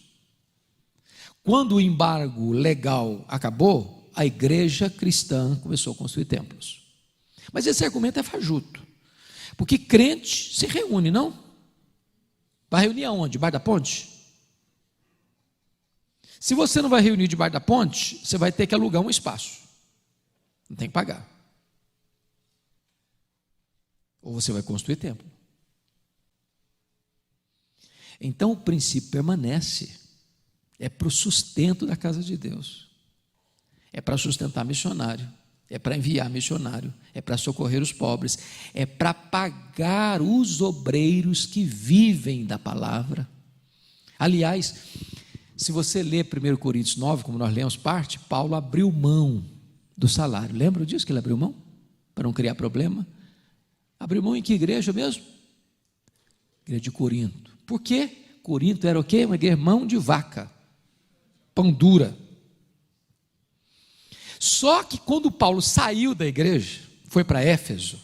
Quando o embargo legal acabou, a igreja cristã começou a construir templos. Mas esse argumento é fajuto, porque crente se reúne, não? Vai reunir aonde? Debaixo da ponte? Se você não vai reunir debaixo da ponte, você vai ter que alugar um espaço. Não tem que pagar. Ou você vai construir templo. Então o princípio permanece. É para o sustento da casa de Deus. É para sustentar missionário. É para enviar missionário, é para socorrer os pobres, é para pagar os obreiros que vivem da palavra. Aliás, se você ler 1 Coríntios 9, como nós lemos parte, Paulo abriu mão do salário. Lembra disso que ele abriu mão? Para não criar problema. Abriu mão em que igreja mesmo? Igreja de Corinto. Por quê? Corinto era o quê? Uma igreja mão de vaca, pão dura. Só que quando Paulo saiu da igreja, foi para Éfeso,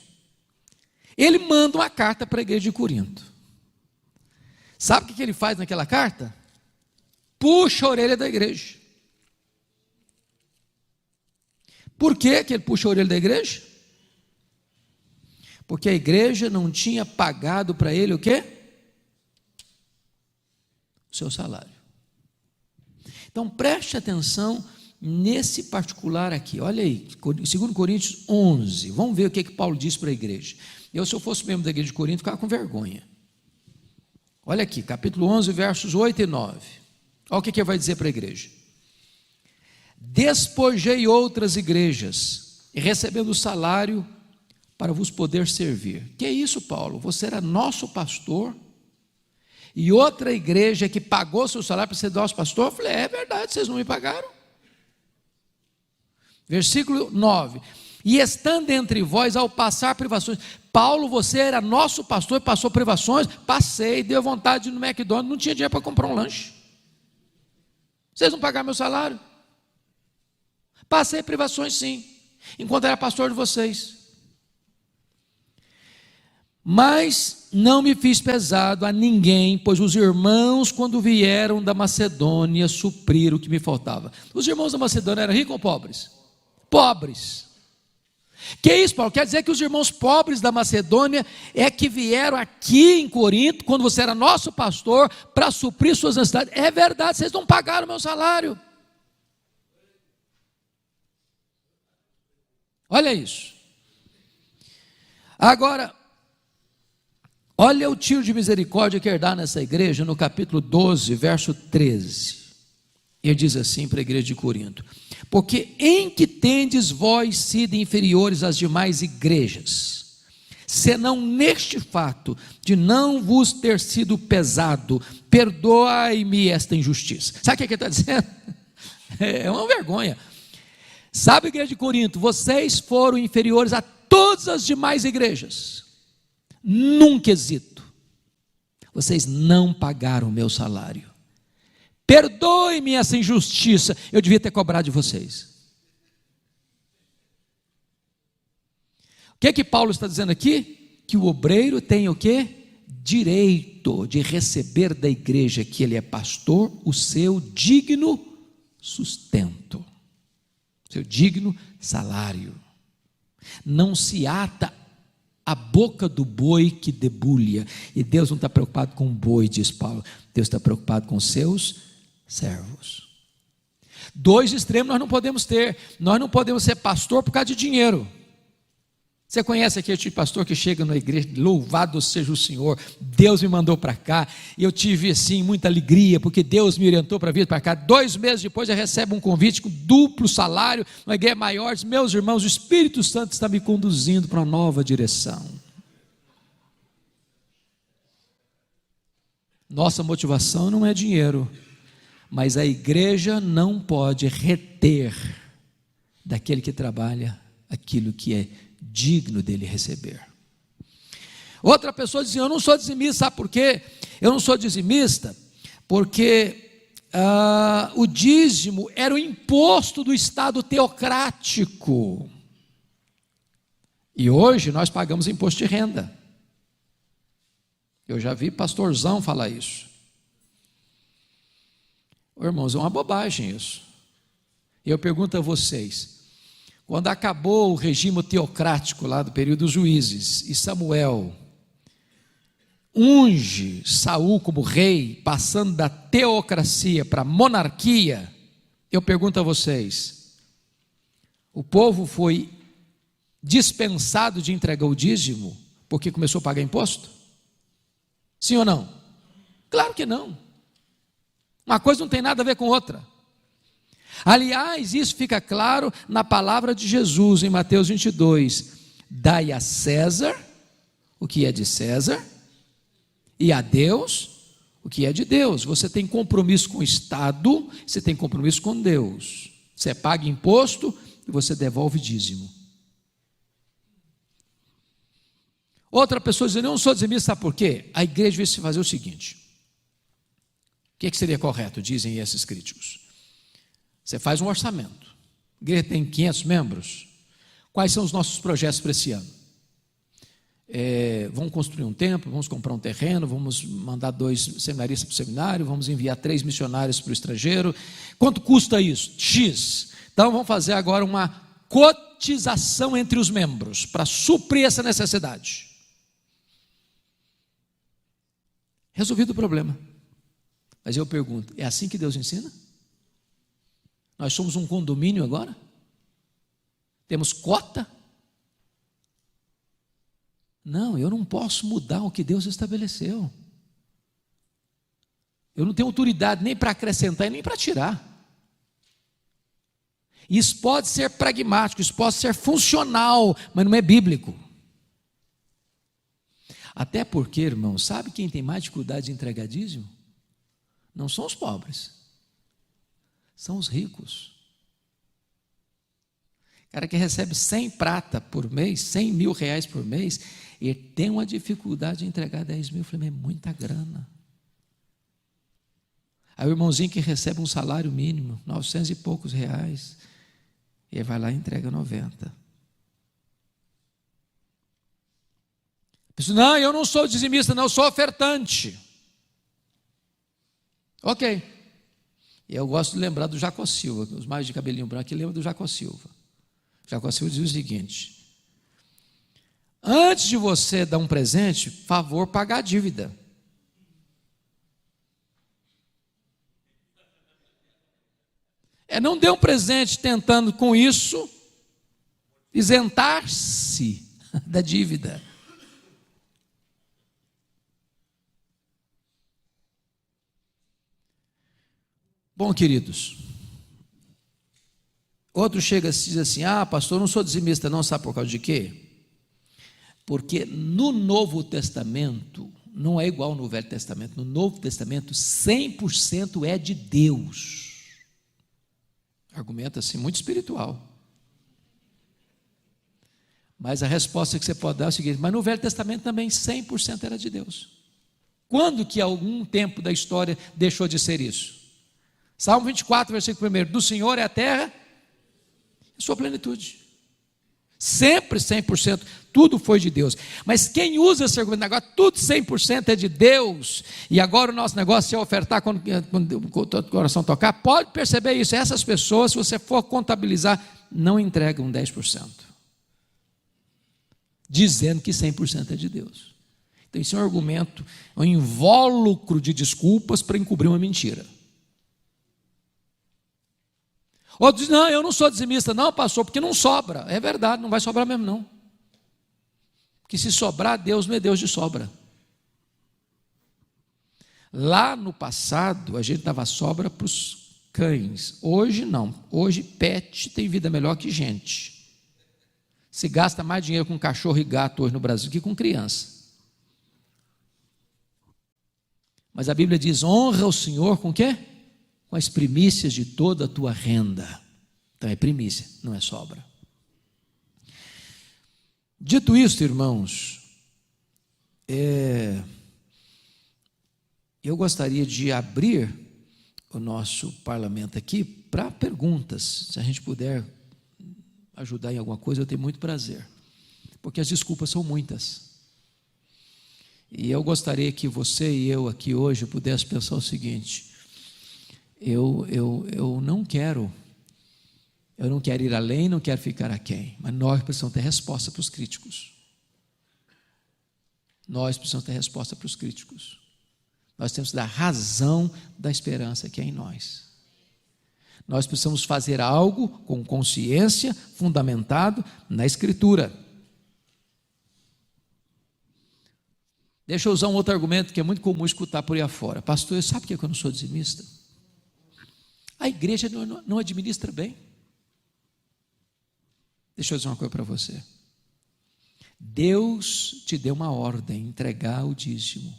ele manda uma carta para a igreja de Corinto. Sabe o que ele faz naquela carta? Puxa a orelha da igreja. Por que ele puxa a orelha da igreja? Porque a igreja não tinha pagado para ele o quê? O seu salário. Então preste atenção nesse particular aqui. Olha aí, 2 Coríntios 11. Vamos ver o que Paulo diz para a igreja. Eu, se eu fosse membro da igreja de Corinto, ficava com vergonha. Olha aqui, capítulo 11, versos 8 e 9. Olha o que ele vai dizer para a igreja: despojei outras igrejas, e recebendo o salário para vos poder servir. Que é isso, Paulo? Você era nosso pastor, e outra igreja que pagou seu salário para ser nosso pastor? Eu falei, é verdade, vocês não me pagaram. Versículo 9: e estando entre vós ao passar privações. Paulo, você era nosso pastor e passou privações? Passei, deu vontade de ir no McDonald's, não tinha dinheiro para comprar um lanche. Vocês não pagaram meu salário? Passei privações sim, enquanto era pastor de vocês. Mas não me fiz pesado a ninguém, pois os irmãos, quando vieram da Macedônia, supriram o que me faltava. Os irmãos da Macedônia eram ricos ou pobres? Pobres. Que isso, Paulo? Quer dizer que os irmãos pobres da Macedônia é que vieram aqui em Corinto, quando você era nosso pastor, para suprir suas necessidades? É verdade, vocês não pagaram meu salário. Olha isso. Agora, olha o tiro de misericórdia que ele dá nessa igreja, no capítulo 12, verso 13. Ele diz assim para a igreja de Corinto: porque em que tendes vós sido inferiores às demais igrejas, senão neste fato de não vos ter sido pesado, perdoai-me esta injustiça. Sabe o que ele está dizendo? É uma vergonha. Sabe, igreja de Corinto, vocês foram inferiores a todas as demais igrejas, num quesito: Vocês não pagaram o meu salário. Perdoe-me essa injustiça, eu devia ter cobrado de vocês. O que Paulo está dizendo aqui? Que o obreiro tem o quê? Direito de receber da igreja que ele é pastor o seu digno sustento, seu digno salário. Não se ata a boca do boi que debulha, e Deus não está preocupado com o boi, diz Paulo, Deus está preocupado com os seus servos. Dois extremos nós não podemos ter. Nós não podemos ser pastor por causa de dinheiro. Você conhece aquele tipo de pastor que chega na igreja, louvado seja o Senhor, Deus me mandou para cá, e eu tive assim muita alegria, porque Deus me orientou para vir para cá. 2 meses depois já recebe um convite com duplo salário, uma igreja maior. Diz: meus irmãos, o Espírito Santo está me conduzindo para uma nova direção. Nossa motivação não é dinheiro, mas a igreja não pode reter daquele que trabalha aquilo que é digno dele receber. Outra pessoa dizia: eu não sou dizimista. Sabe por quê? Eu não sou dizimista porque o dízimo era o imposto do Estado teocrático, e hoje nós pagamos imposto de renda. Eu já vi pastorzão falar isso. Irmãos, é uma bobagem isso. E eu pergunto a vocês: quando acabou o regime teocrático lá do período dos juízes, e Samuel unge Saul como rei, passando da teocracia para a monarquia, eu pergunto a vocês: o povo foi dispensado de entregar o dízimo porque começou a pagar imposto? Sim ou não? Claro que não. Uma coisa não tem nada a ver com outra. Aliás, isso fica claro na palavra de Jesus em Mateus 22: dai a César o que é de César, e a Deus o que é de Deus. Você tem compromisso com o Estado, você tem compromisso com Deus. Você paga imposto e você devolve dízimo. Outra pessoa diz: eu não sou dizimista. Sabe por quê? A igreja vai se fazer o seguinte: o que seria correto, dizem esses críticos? Você faz um orçamento. A igreja tem 500 membros. Quais são os nossos projetos para esse ano? Vamos construir um templo, vamos comprar um terreno, vamos mandar 2 seminaristas para o seminário, vamos enviar 3 missionários para o estrangeiro. Quanto custa isso? X. Então vamos fazer agora uma cotização entre os membros para suprir essa necessidade. Resolvido o problema. Mas eu pergunto: é assim que Deus ensina? Nós somos um condomínio agora? Temos cota? Não, eu não posso mudar o que Deus estabeleceu. Eu não tenho autoridade nem para acrescentar e nem para tirar. Isso pode ser pragmático, isso pode ser funcional, mas não é bíblico. Até porque, irmão, sabe quem tem mais dificuldade de entregar dízimo? Não são os pobres, são os ricos. O cara que recebe 100 prata por mês, 100 mil reais por mês, ele tem uma dificuldade de entregar 10 mil. Eu falei: mas é muita grana. Aí o irmãozinho que recebe um salário mínimo, 900 e poucos reais, ele vai lá e entrega 90. A pessoa: não, eu não sou dizimista, não, eu sou ofertante. Ok. Eu gosto de lembrar do Jacó Silva, os mais de cabelinho branco que lembram do Jacó Silva. Jacó Silva diz o seguinte: antes de você dar um presente, favor pagar a dívida. Não dê um presente tentando com isso isentar-se da dívida. Bom, queridos, outro chega e diz assim: ah, pastor, eu não sou dizimista não. Sabe por causa de quê? Porque no Novo Testamento, não é igual no Velho Testamento. No Novo Testamento, 100% é de Deus. Argumento assim, muito espiritual. Mas a resposta que você pode dar é o seguinte: mas no Velho Testamento também 100% era de Deus. Quando que algum tempo da história deixou de ser isso? Salmo 24, versículo 1, do Senhor é a terra e sua plenitude. Sempre 100%, tudo foi de Deus. Mas quem usa esse argumento, agora tudo 100% é de Deus, e agora o nosso negócio é ofertar quando o coração tocar, pode perceber isso, essas pessoas, se você for contabilizar, não entregam 10%, dizendo que 100% é de Deus. Então isso é um argumento, um invólucro de desculpas para encobrir uma mentira. Outros dizem, não, eu não sou dizimista, não, pastor, porque não sobra. É verdade, não vai sobrar mesmo não. Porque se sobrar, Deus não é Deus de sobra. Lá no passado, a gente dava sobra para os cães. Hoje não. Hoje pet tem vida melhor que gente. Se gasta mais dinheiro com cachorro e gato hoje no Brasil que com criança. Mas a Bíblia diz, honra o Senhor com o quê? Com as primícias de toda a tua renda. Então é primícia, não é sobra. Dito isto, irmãos, eu gostaria de abrir o nosso parlamento aqui para perguntas. Se a gente puder ajudar em alguma coisa, eu tenho muito prazer, porque as desculpas são muitas. E eu gostaria que você e eu aqui hoje pudesse pensar o seguinte: eu não quero ir além, não quero ficar aquém, mas nós precisamos ter resposta para os críticos. Nós precisamos ter resposta para os críticos. Nós temos que dar razão da esperança que é em nós. Nós precisamos fazer algo com consciência, fundamentado na Escritura. Deixa eu usar um outro argumento que é muito comum escutar por aí afora. Pastor, sabe por que eu não sou dizimista? A igreja não administra bem. Deixa eu dizer uma coisa para você. Deus te deu uma ordem, entregar o dízimo.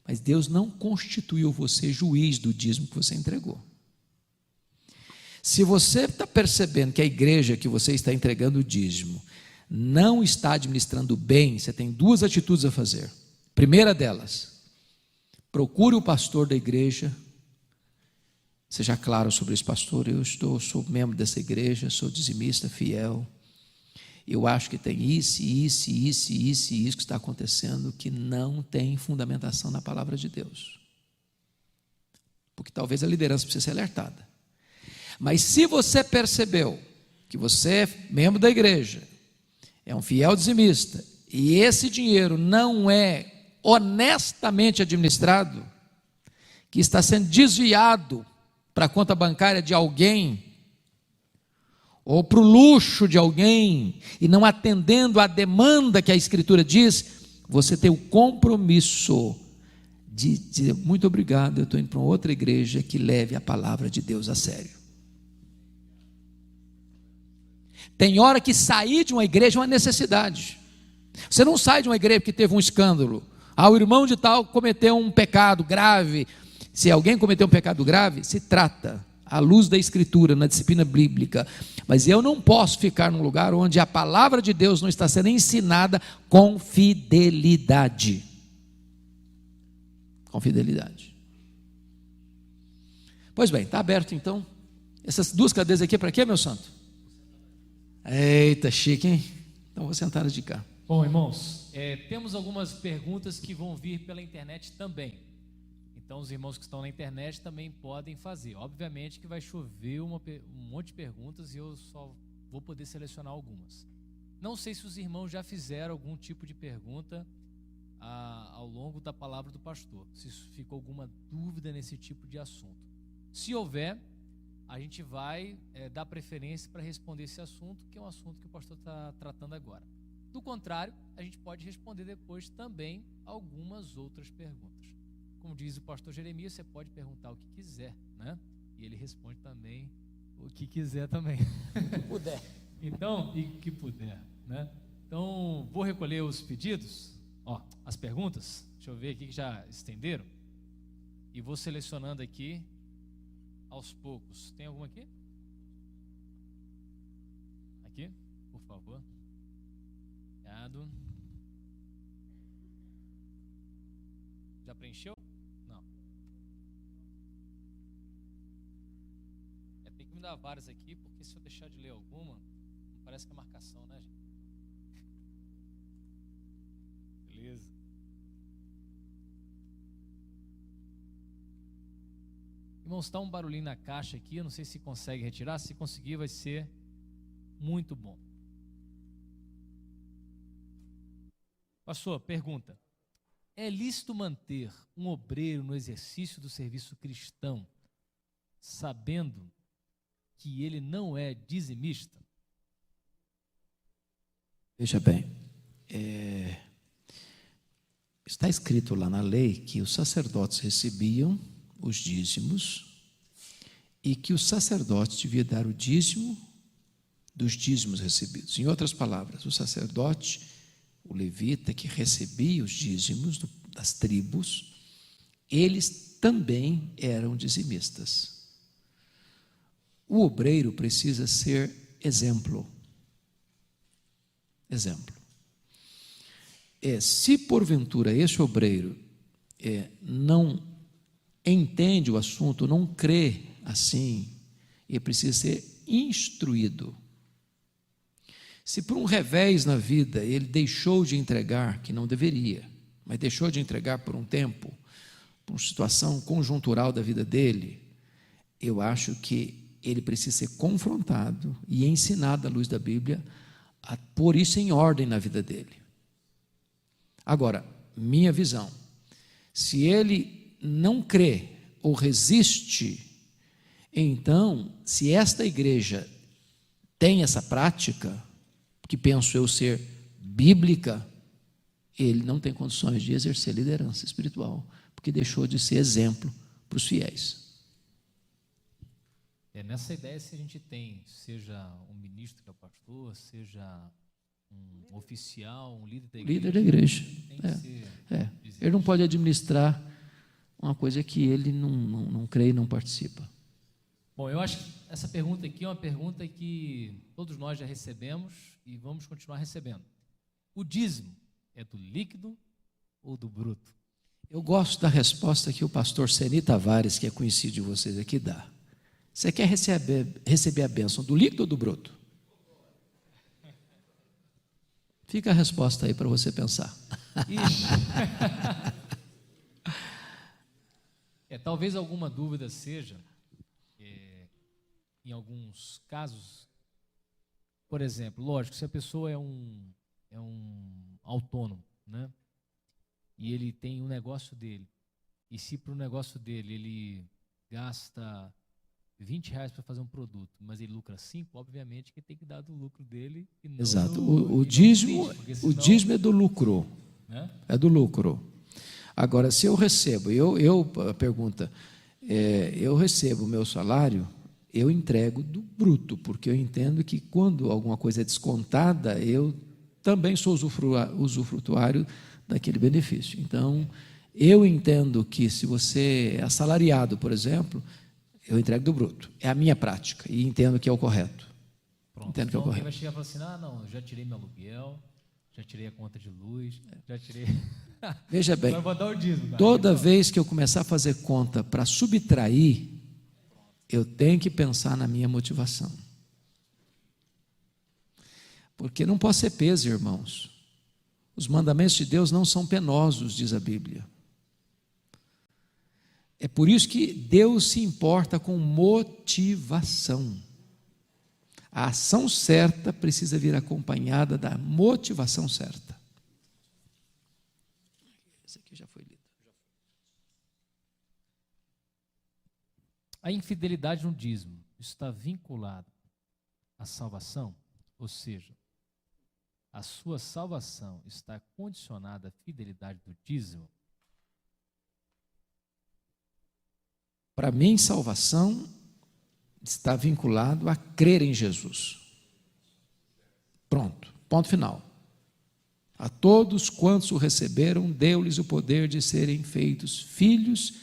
Mas Deus não constituiu você juiz do dízimo que você entregou. Se você está percebendo que a igreja que você está entregando o dízimo não está administrando bem, você tem duas atitudes a fazer. Primeira delas, procure o pastor da igreja. Seja claro sobre isso, pastor, sou membro dessa igreja, sou dizimista fiel. Eu acho que tem isso que está acontecendo que não tem fundamentação na palavra de Deus. Porque talvez a liderança precise ser alertada. Mas se você percebeu que você é membro da igreja, é um fiel dizimista, e esse dinheiro não é honestamente administrado, que está sendo desviado para a conta bancária de alguém, ou para o luxo de alguém, e não atendendo à demanda que a Escritura diz, você tem o compromisso de dizer, muito obrigado, eu estou indo para uma outra igreja que leve a palavra de Deus a sério. Tem hora que sair de uma igreja é uma necessidade. Você não sai de uma igreja porque teve um escândalo. O irmão de tal cometeu um pecado grave. Se alguém cometeu um pecado grave, se trata à luz da Escritura, na disciplina bíblica. Mas eu não posso ficar num lugar onde a palavra de Deus não está sendo ensinada com fidelidade. Com fidelidade. Pois bem, está aberto então. Essas duas cadeiras aqui é para quê, meu santo? Eita, chique, hein? Então vou sentar de cá. Bom, irmãos, temos algumas perguntas que vão vir pela internet também. Então os irmãos que estão na internet também podem fazer. Obviamente que vai chover um monte de perguntas e eu só vou poder selecionar algumas. Não sei se os irmãos já fizeram algum tipo de pergunta ao longo da palavra do pastor, se ficou alguma dúvida nesse tipo de assunto. Se houver, a gente vai dar preferência para responder esse assunto, que é um assunto que o pastor está tratando agora. Do contrário, a gente pode responder depois também algumas outras perguntas. Como diz o pastor Jeremias, você pode perguntar o que quiser, né? E ele responde também o que quiser também. Que puder. Então, e que puder, né? Então, vou recolher os pedidos, as perguntas. Deixa eu ver aqui que já estenderam. E vou selecionando aqui aos poucos. Tem alguma aqui? Aqui, por favor. Obrigado. Já preencheu? Não. Tem que me dar várias aqui, porque se eu deixar de ler alguma, não parece que é marcação, né, gente? Beleza. Irmãos, está um barulhinho na caixa aqui, eu não sei se consegue retirar. Se conseguir, vai ser muito bom. Pastor, pergunta: é lícito manter um obreiro no exercício do serviço cristão, sabendo que ele não é dizimista? Veja bem, está escrito lá na lei que os sacerdotes recebiam os dízimos e que o sacerdote devia dar o dízimo dos dízimos recebidos. Em outras palavras, o sacerdote, o levita que recebia os dízimos das tribos, eles também eram dizimistas. O obreiro precisa ser exemplo. Exemplo. Se porventura esse obreiro não entende o assunto, não crê assim, ele precisa ser instruído. Se por um revés na vida ele deixou de entregar, que não deveria, mas deixou de entregar por um tempo, por uma situação conjuntural da vida dele, eu acho que ele precisa ser confrontado e ensinado à luz da Bíblia a pôr isso em ordem na vida dele. Agora, minha visão, se ele não crê ou resiste, então, se esta igreja tem essa prática, que penso eu ser bíblica, ele não tem condições de exercer liderança espiritual, porque deixou de ser exemplo para os fiéis. Nessa ideia, se a gente tem, seja um ministro que é o pastor, seja um oficial, um líder da igreja. Líder da igreja. Tem que ser Ele não pode administrar uma coisa que ele não crê e não participa. Bom, eu acho que essa pergunta aqui é uma pergunta que todos nós já recebemos e vamos continuar recebendo. O dízimo é do líquido ou do bruto? Eu gosto da resposta que o pastor Seni Tavares, que é conhecido de vocês aqui, dá. Você quer receber a bênção do líquido ou do bruto? Fica a resposta aí para você pensar. Talvez alguma dúvida seja, em alguns casos, por exemplo, lógico, se a pessoa é um autônomo, né? E ele tem um negócio dele, e se para o negócio dele ele gasta R$20 para fazer um produto, mas ele lucra 5, obviamente que tem que dar do lucro dele. E não Exato. Do, o dízimo é do lucro. Né? É do lucro. Agora, se eu recebo, pergunta, eu recebo o meu salário, eu entrego do bruto, porque eu entendo que quando alguma coisa é descontada, eu também sou usufrutuário daquele benefício. Então, eu entendo que se você é assalariado, por exemplo, eu entrego do bruto. É a minha prática e entendo que é o correto. Pronto. Entendo que é o Então, correto. vai chegar e falar assim, não, já tirei meu aluguel, já tirei a conta de luz, já tirei... Veja bem, Vai botar o dízimo, toda vez que eu começar a fazer conta para subtrair, eu tenho que pensar na minha motivação. Porque não pode ser peso, irmãos. Os mandamentos de Deus não são penosos, diz a Bíblia. É por isso que Deus se importa com motivação. A ação certa precisa vir acompanhada da motivação certa. Esse aqui já foi lido. A infidelidade no dízimo está vinculada à salvação? Ou seja, a sua salvação está condicionada à fidelidade do dízimo? Para mim, salvação está vinculado a crer em Jesus. Pronto, ponto final. A todos quantos o receberam, deu-lhes o poder de serem feitos filhos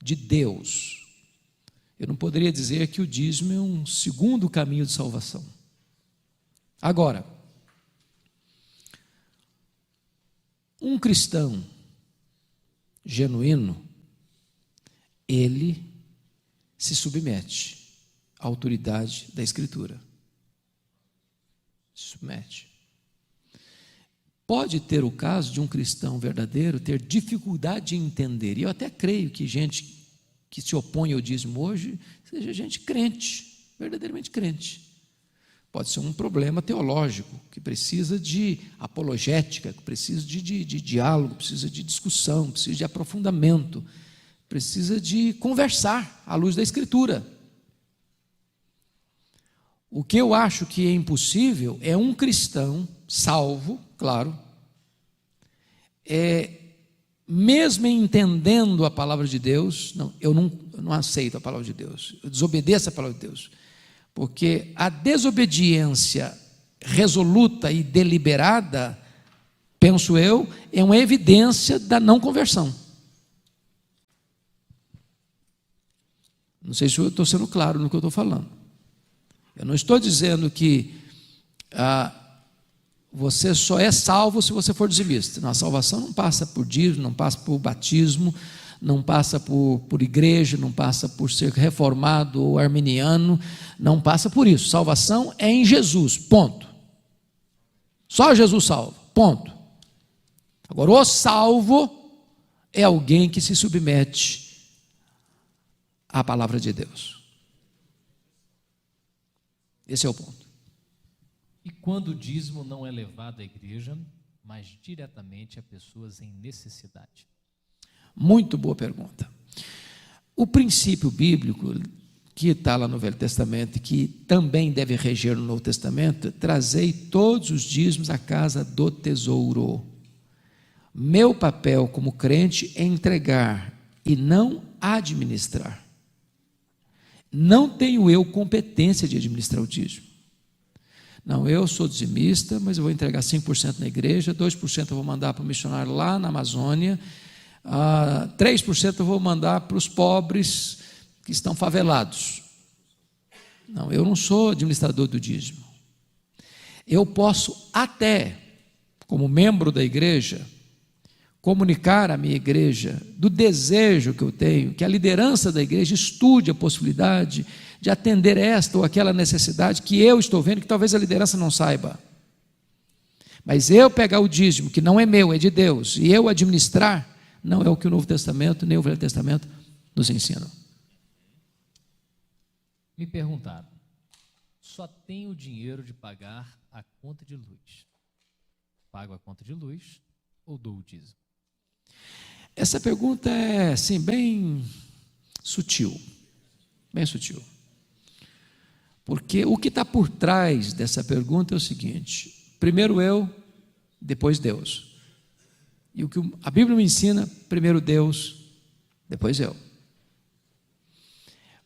de Deus. Eu não poderia dizer que o dízimo é um segundo caminho de salvação. Agora, um cristão genuíno, ele se submete à autoridade da Escritura. Se submete. Pode ter o caso de um cristão verdadeiro ter dificuldade em entender, e eu até creio que gente que se opõe ao dízimo hoje seja gente crente, verdadeiramente crente. Pode ser um problema teológico, que precisa de apologética, que precisa de diálogo, precisa de discussão, precisa de aprofundamento, precisa de conversar à luz da Escritura. O que eu acho que é impossível é um cristão salvo, claro, mesmo entendendo a palavra de Deus, eu não aceito a palavra de Deus, eu desobedeço a palavra de Deus, porque a desobediência resoluta e deliberada, penso eu, é uma evidência da não conversão. Não sei se eu estou sendo claro no que eu estou falando. Eu não estou dizendo que você só é salvo se você for dizimista. Não, a salvação não passa por dízimo, não passa por batismo, não passa por igreja, não passa por ser reformado ou arminiano, não passa por isso. Salvação é em Jesus, ponto. Só Jesus salva, ponto. Agora, o salvo é alguém que se submete à palavra de Deus. Esse é o ponto. E quando o dízimo não é levado à igreja, mas diretamente a pessoas em necessidade? Muito boa pergunta. O princípio bíblico que está lá no Velho Testamento, que também deve reger no Novo Testamento, trazei todos os dízimos à casa do tesouro. Meu papel como crente é entregar e não administrar. Não tenho eu competência de administrar o dízimo. Não, eu sou dizimista, mas eu vou entregar 5% na igreja, 2% eu vou mandar para o missionário lá na Amazônia, 3% eu vou mandar para os pobres que estão favelados. Não, eu não sou administrador do dízimo. Eu posso até, como membro da igreja, comunicar à minha igreja do desejo que eu tenho, que a liderança da igreja estude a possibilidade de atender esta ou aquela necessidade que eu estou vendo, que talvez a liderança não saiba. Mas eu pegar o dízimo, que não é meu, é de Deus, e eu administrar, não é o que o Novo Testamento nem o Velho Testamento nos ensinam. Me perguntaram, só tenho dinheiro de pagar a conta de luz. Pago a conta de luz ou dou o dízimo? Essa pergunta é, assim, bem sutil. Bem sutil. Porque o que está por trás dessa pergunta é o seguinte: primeiro eu, depois Deus. E o que a Bíblia me ensina, primeiro Deus, depois eu.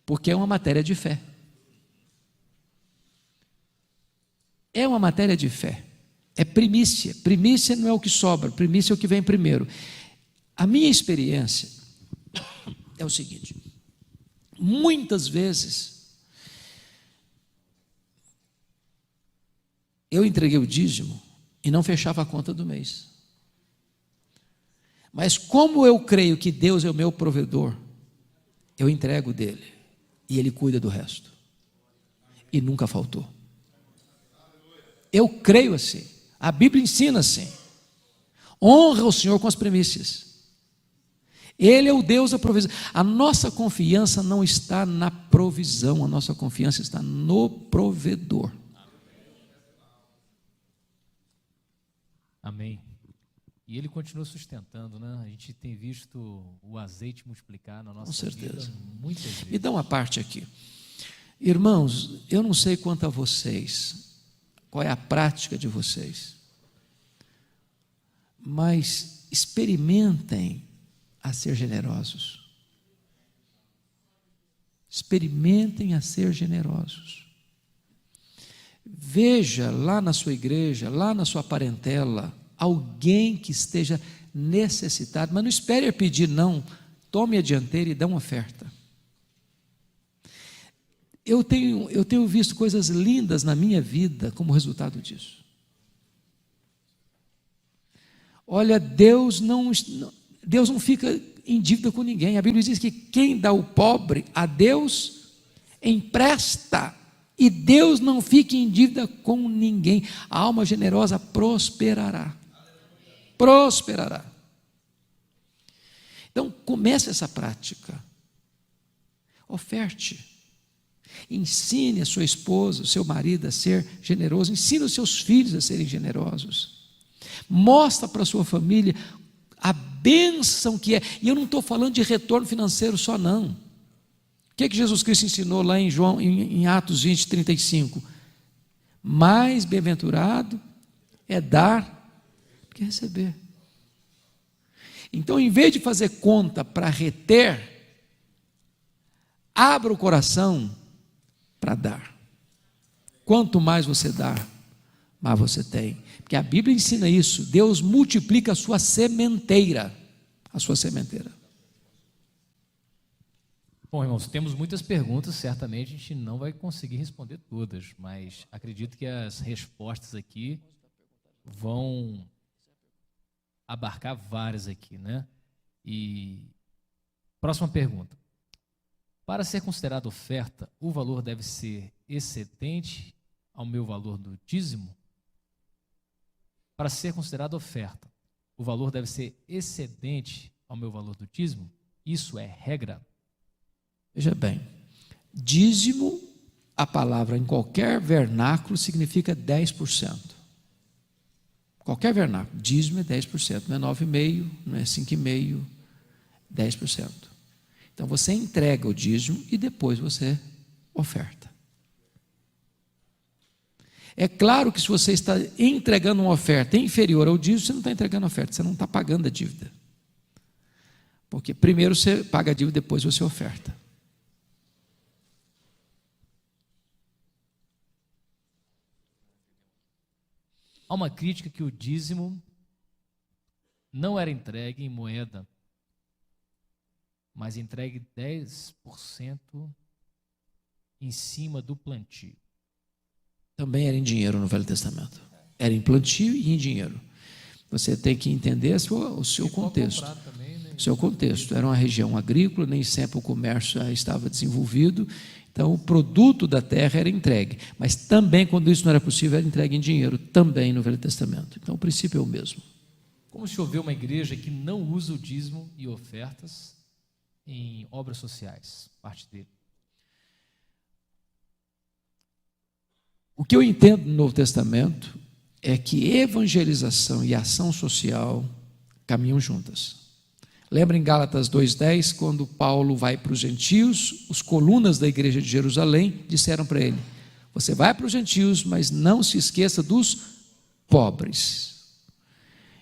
Porque é uma matéria de fé. É uma matéria de fé. É primícia. Primícia não é o que sobra, primícia é o que vem primeiro. A minha experiência é o seguinte: muitas vezes eu entreguei o dízimo e não fechava a conta do mês. Mas como eu creio que Deus é o meu provedor, eu entrego dele e ele cuida do resto. E nunca faltou. Eu creio assim. A Bíblia ensina assim. Honra o Senhor com as primícias. Ele é o Deus da provisão. A nossa confiança não está na provisão, a nossa confiança está no provedor. Amém. E ele continua sustentando, né? A gente tem visto o azeite multiplicar na nossa vida muitas vezes. Me dá uma parte aqui. Irmãos, eu não sei quanto a vocês, qual é a prática de vocês, mas experimentem a ser generosos. Experimentem a ser generosos. Veja lá na sua igreja, lá na sua parentela, alguém que esteja necessitado, mas não espere pedir, não. Tome a dianteira e dê uma oferta. Eu tenho visto coisas lindas na minha vida como resultado disso. Olha, Deus Deus não fica em dívida com ninguém. A Bíblia diz que quem dá o pobre a Deus empresta, e Deus não fica em dívida com ninguém. A alma generosa prosperará. Prosperará. Então, comece essa prática. Oferte. Ensine a sua esposa, o seu marido a ser generoso. Ensine os seus filhos a serem generosos. Mostra para a sua família a bênção que é. E eu não estou falando de retorno financeiro só, não. O que Jesus Cristo ensinou lá em Atos 20, 35? Mais bem-aventurado é dar do que receber. Então, em vez de fazer conta para reter, abra o coração para dar. Quanto mais você dá, mais você tem. Porque a Bíblia ensina isso. Deus multiplica a sua sementeira. A sua sementeira. Bom, irmãos, temos muitas perguntas, certamente a gente não vai conseguir responder todas, mas acredito que as respostas aqui vão abarcar várias aqui, né? E próxima pergunta. Para ser considerado oferta, o valor deve ser excedente ao meu valor do dízimo? Para ser considerado oferta, o valor deve ser excedente ao meu valor do dízimo? Isso é regra? Veja bem, dízimo, a palavra em qualquer vernáculo significa 10%. Qualquer vernáculo, dízimo é 10%, não é 9,5%, não é 5,5%, 10%. Então você entrega o dízimo e depois você oferta. É claro que se você está entregando uma oferta inferior ao dízimo, você não está entregando a oferta, você não está pagando a dívida. Porque primeiro você paga a dívida, depois você oferta. Há uma crítica que o dízimo não era entregue em moeda, mas entregue 10% em cima do plantio. Também era em dinheiro no Velho Testamento. Era em plantio e em dinheiro. Você tem que entender o seu contexto. O seu contexto. Era uma região agrícola, nem sempre o comércio estava desenvolvido. Então, o produto da terra era entregue. Mas também, quando isso não era possível, era entregue em dinheiro, também no Velho Testamento. Então, o princípio é o mesmo. Como se houver uma igreja que não usa o dízimo e ofertas em obras sociais, parte dele? O que eu entendo no Novo Testamento é que evangelização e ação social caminham juntas. Lembra em Gálatas 2,10, quando Paulo vai para os gentios, os colunas da igreja de Jerusalém disseram para ele: você vai para os gentios, mas não se esqueça dos pobres.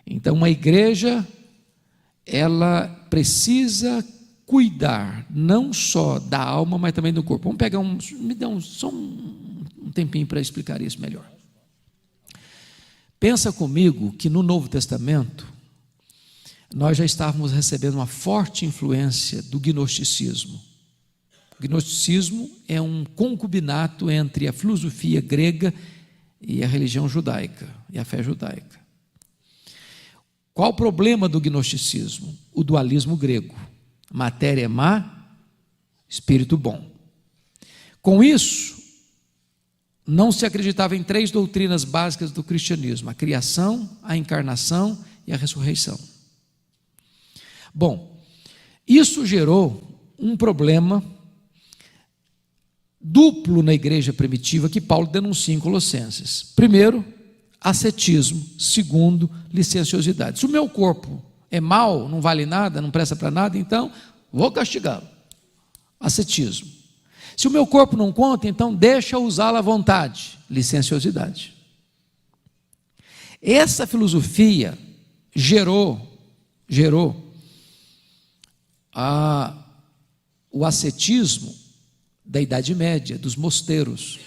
Então, uma igreja, ela precisa cuidar não só da alma, mas também do corpo. Vamos pegar me dá só um tempinho para explicar isso melhor. Pensa comigo que no Novo Testamento nós já estávamos recebendo uma forte influência do gnosticismo. O gnosticismo é um concubinato entre a filosofia grega e a religião judaica, e a fé judaica. Qual o problema do gnosticismo? O dualismo grego. Matéria é má, espírito bom. Com isso, não se acreditava em 3 doutrinas básicas do cristianismo: a criação, a encarnação e a ressurreição. Bom, isso gerou um problema duplo na igreja primitiva que Paulo denuncia em Colossenses. Primeiro, ascetismo. Segundo, licenciosidade. Se o meu corpo é mau, não vale nada, não presta para nada, então vou castigá-lo. Ascetismo. Se o meu corpo não conta, então deixa usá-lo à vontade. Licenciosidade. Essa filosofia gerou o ascetismo da Idade Média, dos mosteiros.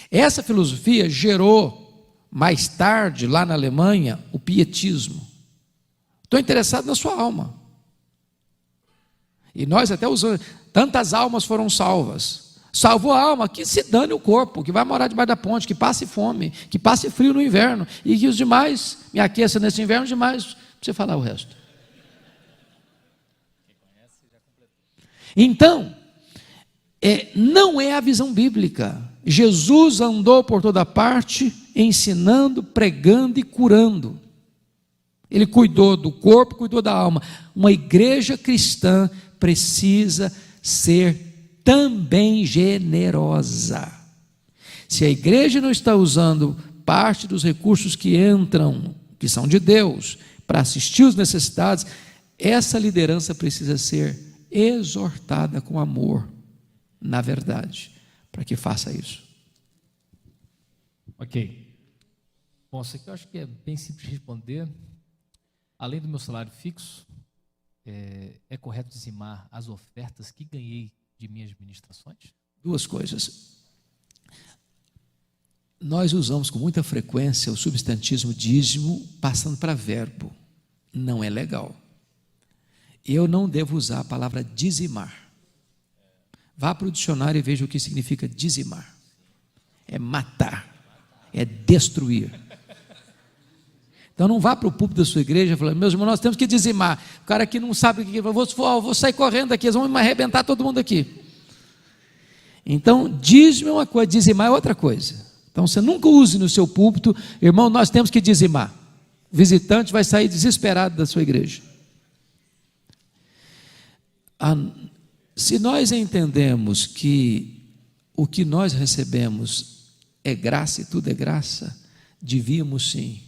Essa filosofia gerou, mais tarde, lá na Alemanha, o pietismo. Estou interessado na sua alma. E nós até usamos, tantas almas foram salvas. Salvou a alma, que se dane o corpo, que vai morar debaixo da ponte, que passe fome, que passe frio no inverno, e que os demais me aqueçam nesse inverno, demais, não precisa falar o resto. Então, não é a visão bíblica. Jesus andou por toda parte, ensinando, pregando e curando. Ele cuidou do corpo, cuidou da alma. Uma igreja cristã precisa ser também generosa. Se a igreja não está usando parte dos recursos que entram, que são de Deus, para assistir os necessitados, essa liderança precisa ser exortada com amor, na verdade, para que faça isso. Ok. Bom, isso aqui eu acho que é bem simples de responder. Além do meu salário fixo, é correto dizimar as ofertas que ganhei de minhas ministrações? Duas coisas. Nós usamos com muita frequência o substantivo dízimo passando para verbo. Não é legal. Eu não devo usar a palavra dizimar. Vá para o dicionário e veja o que significa dizimar. É matar, é destruir. Então não vá para o púlpito da sua igreja e fala: meus irmãos, nós temos que dizimar. O cara que não sabe o que é, vou sair correndo aqui, eles vão me arrebentar todo mundo aqui. Então, dízimo é uma coisa, dizimar é outra coisa. Então você nunca use no seu púlpito: irmão, nós temos que dizimar. O visitante vai sair desesperado da sua igreja. Se nós entendemos que o que nós recebemos é graça e tudo é graça, devíamos sim.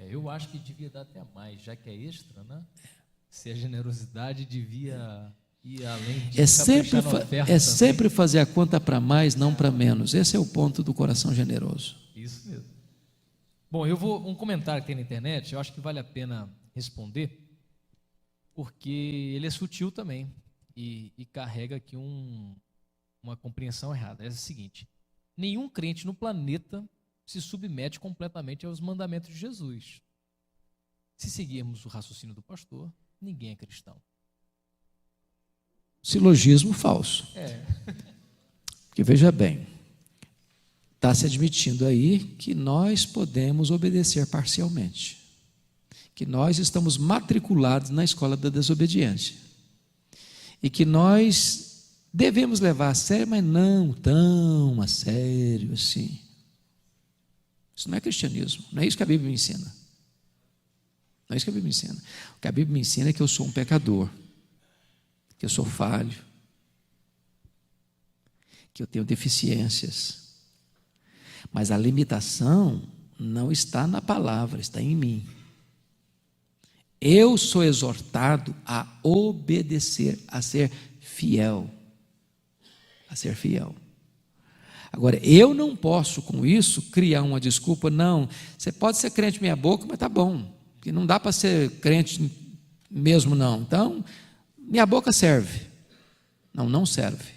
Eu acho que devia dar até mais, já que é extra, né? Se a generosidade devia ir além de sempre fazer a conta para mais, não para menos. Esse é o ponto do coração generoso. Isso mesmo. Bom, um comentário que tem na internet, eu acho que vale a pena responder, porque ele é sutil também e carrega aqui uma compreensão errada. É o seguinte: nenhum crente no planeta se submete completamente aos mandamentos de Jesus. Se seguirmos o raciocínio do pastor, ninguém é cristão. Silogismo falso. Porque veja bem, está se admitindo aí que nós podemos obedecer parcialmente, que nós estamos matriculados na escola da desobediência e que nós devemos levar a sério, mas não tão a sério assim. Isso não é cristianismo, não é isso que a Bíblia me ensina. Não é isso que a Bíblia me ensina. O que a Bíblia me ensina é que eu sou um pecador, que eu sou falho, que eu tenho deficiências. Mas a limitação não está na palavra, está em mim. Eu sou exortado a obedecer, a ser fiel. A ser fiel. Agora, eu não posso com isso criar uma desculpa. Não, você pode ser crente meia boca, mas tá bom, porque não dá para ser crente mesmo não. Então, minha boca serve. Não serve.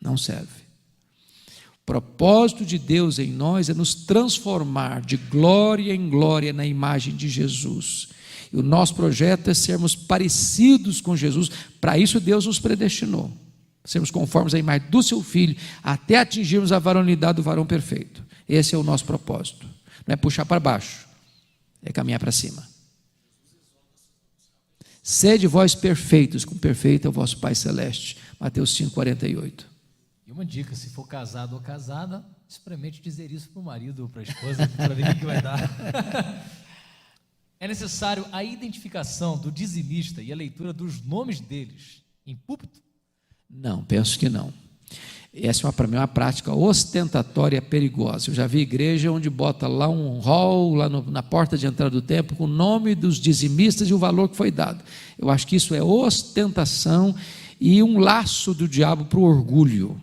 Não serve. O propósito de Deus em nós é nos transformar de glória em glória na imagem de Jesus. E o nosso projeto é sermos parecidos com Jesus. Para isso Deus nos predestinou. Sermos conformes à imagem do seu Filho, até atingirmos a varonilidade do varão perfeito. Esse é o nosso propósito. Não é puxar para baixo, é caminhar para cima. Sede vós perfeitos, como perfeito é o vosso Pai Celeste. Mateus 5,48. E uma dica: se for casado ou casada, experimente dizer isso para o marido ou para a esposa, para ver o que vai dar. É necessário a identificação do dizimista e a leitura dos nomes deles em púlpito? Não, penso que não. Essa para mim é uma prática ostentatória perigosa. Eu já vi igreja onde bota lá um hall, lá na porta de entrada do templo, com o nome dos dizimistas e o valor que foi dado. Eu acho que isso é ostentação e um laço do diabo para o orgulho.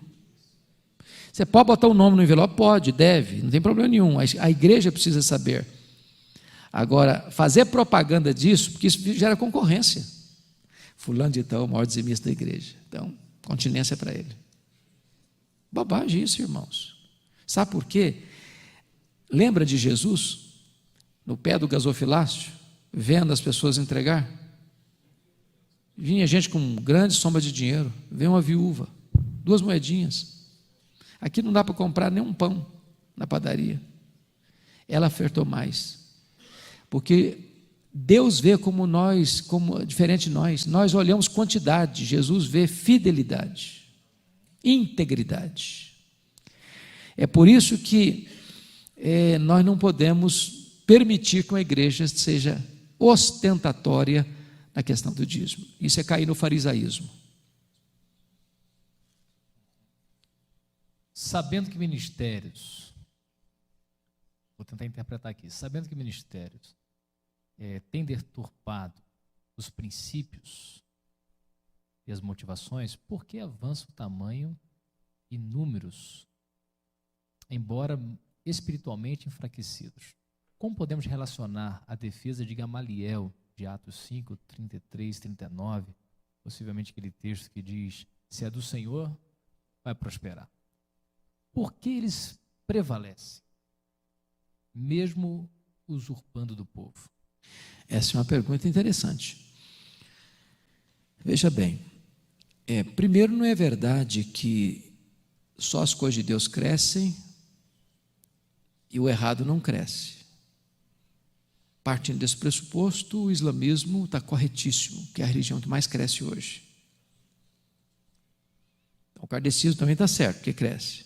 Você pode botar o nome no envelope? Pode, deve, não tem problema nenhum. A igreja precisa saber. Agora, fazer propaganda disso, porque isso gera concorrência. Fulano de tal, o maior dizimista da igreja. Então, continência para ele. Bobagem isso, irmãos. Sabe por quê? Lembra de Jesus, no pé do gasofilácio, vendo as pessoas entregar? Vinha gente com grande soma de dinheiro, veio uma viúva, 2 moedinhas. Aqui não dá para comprar nem um pão na padaria. Ela ofertou mais, porque Deus vê como nós, como diferente de nós. Nós olhamos quantidade, Jesus vê fidelidade, integridade. É por isso que nós não podemos permitir que uma igreja seja ostentatória na questão do dízimo. Isso é cair no farisaísmo. Sabendo que ministérios, vou tentar interpretar aqui, sabendo que ministérios têm deturpado os princípios e as motivações, por que avança o tamanho e números, embora espiritualmente enfraquecidos? Como podemos relacionar a defesa de Gamaliel, de Atos 5, 33, 39, possivelmente aquele texto que diz, se é do Senhor, vai prosperar? Por que eles prevalecem, mesmo usurpando do povo? Essa é uma pergunta interessante. Veja bem, primeiro, não é verdade que só as coisas de Deus crescem e o errado não cresce. Partindo desse pressuposto, o islamismo está corretíssimo, que é a religião que mais cresce hoje. Então, o kardecismo também está certo, porque cresce.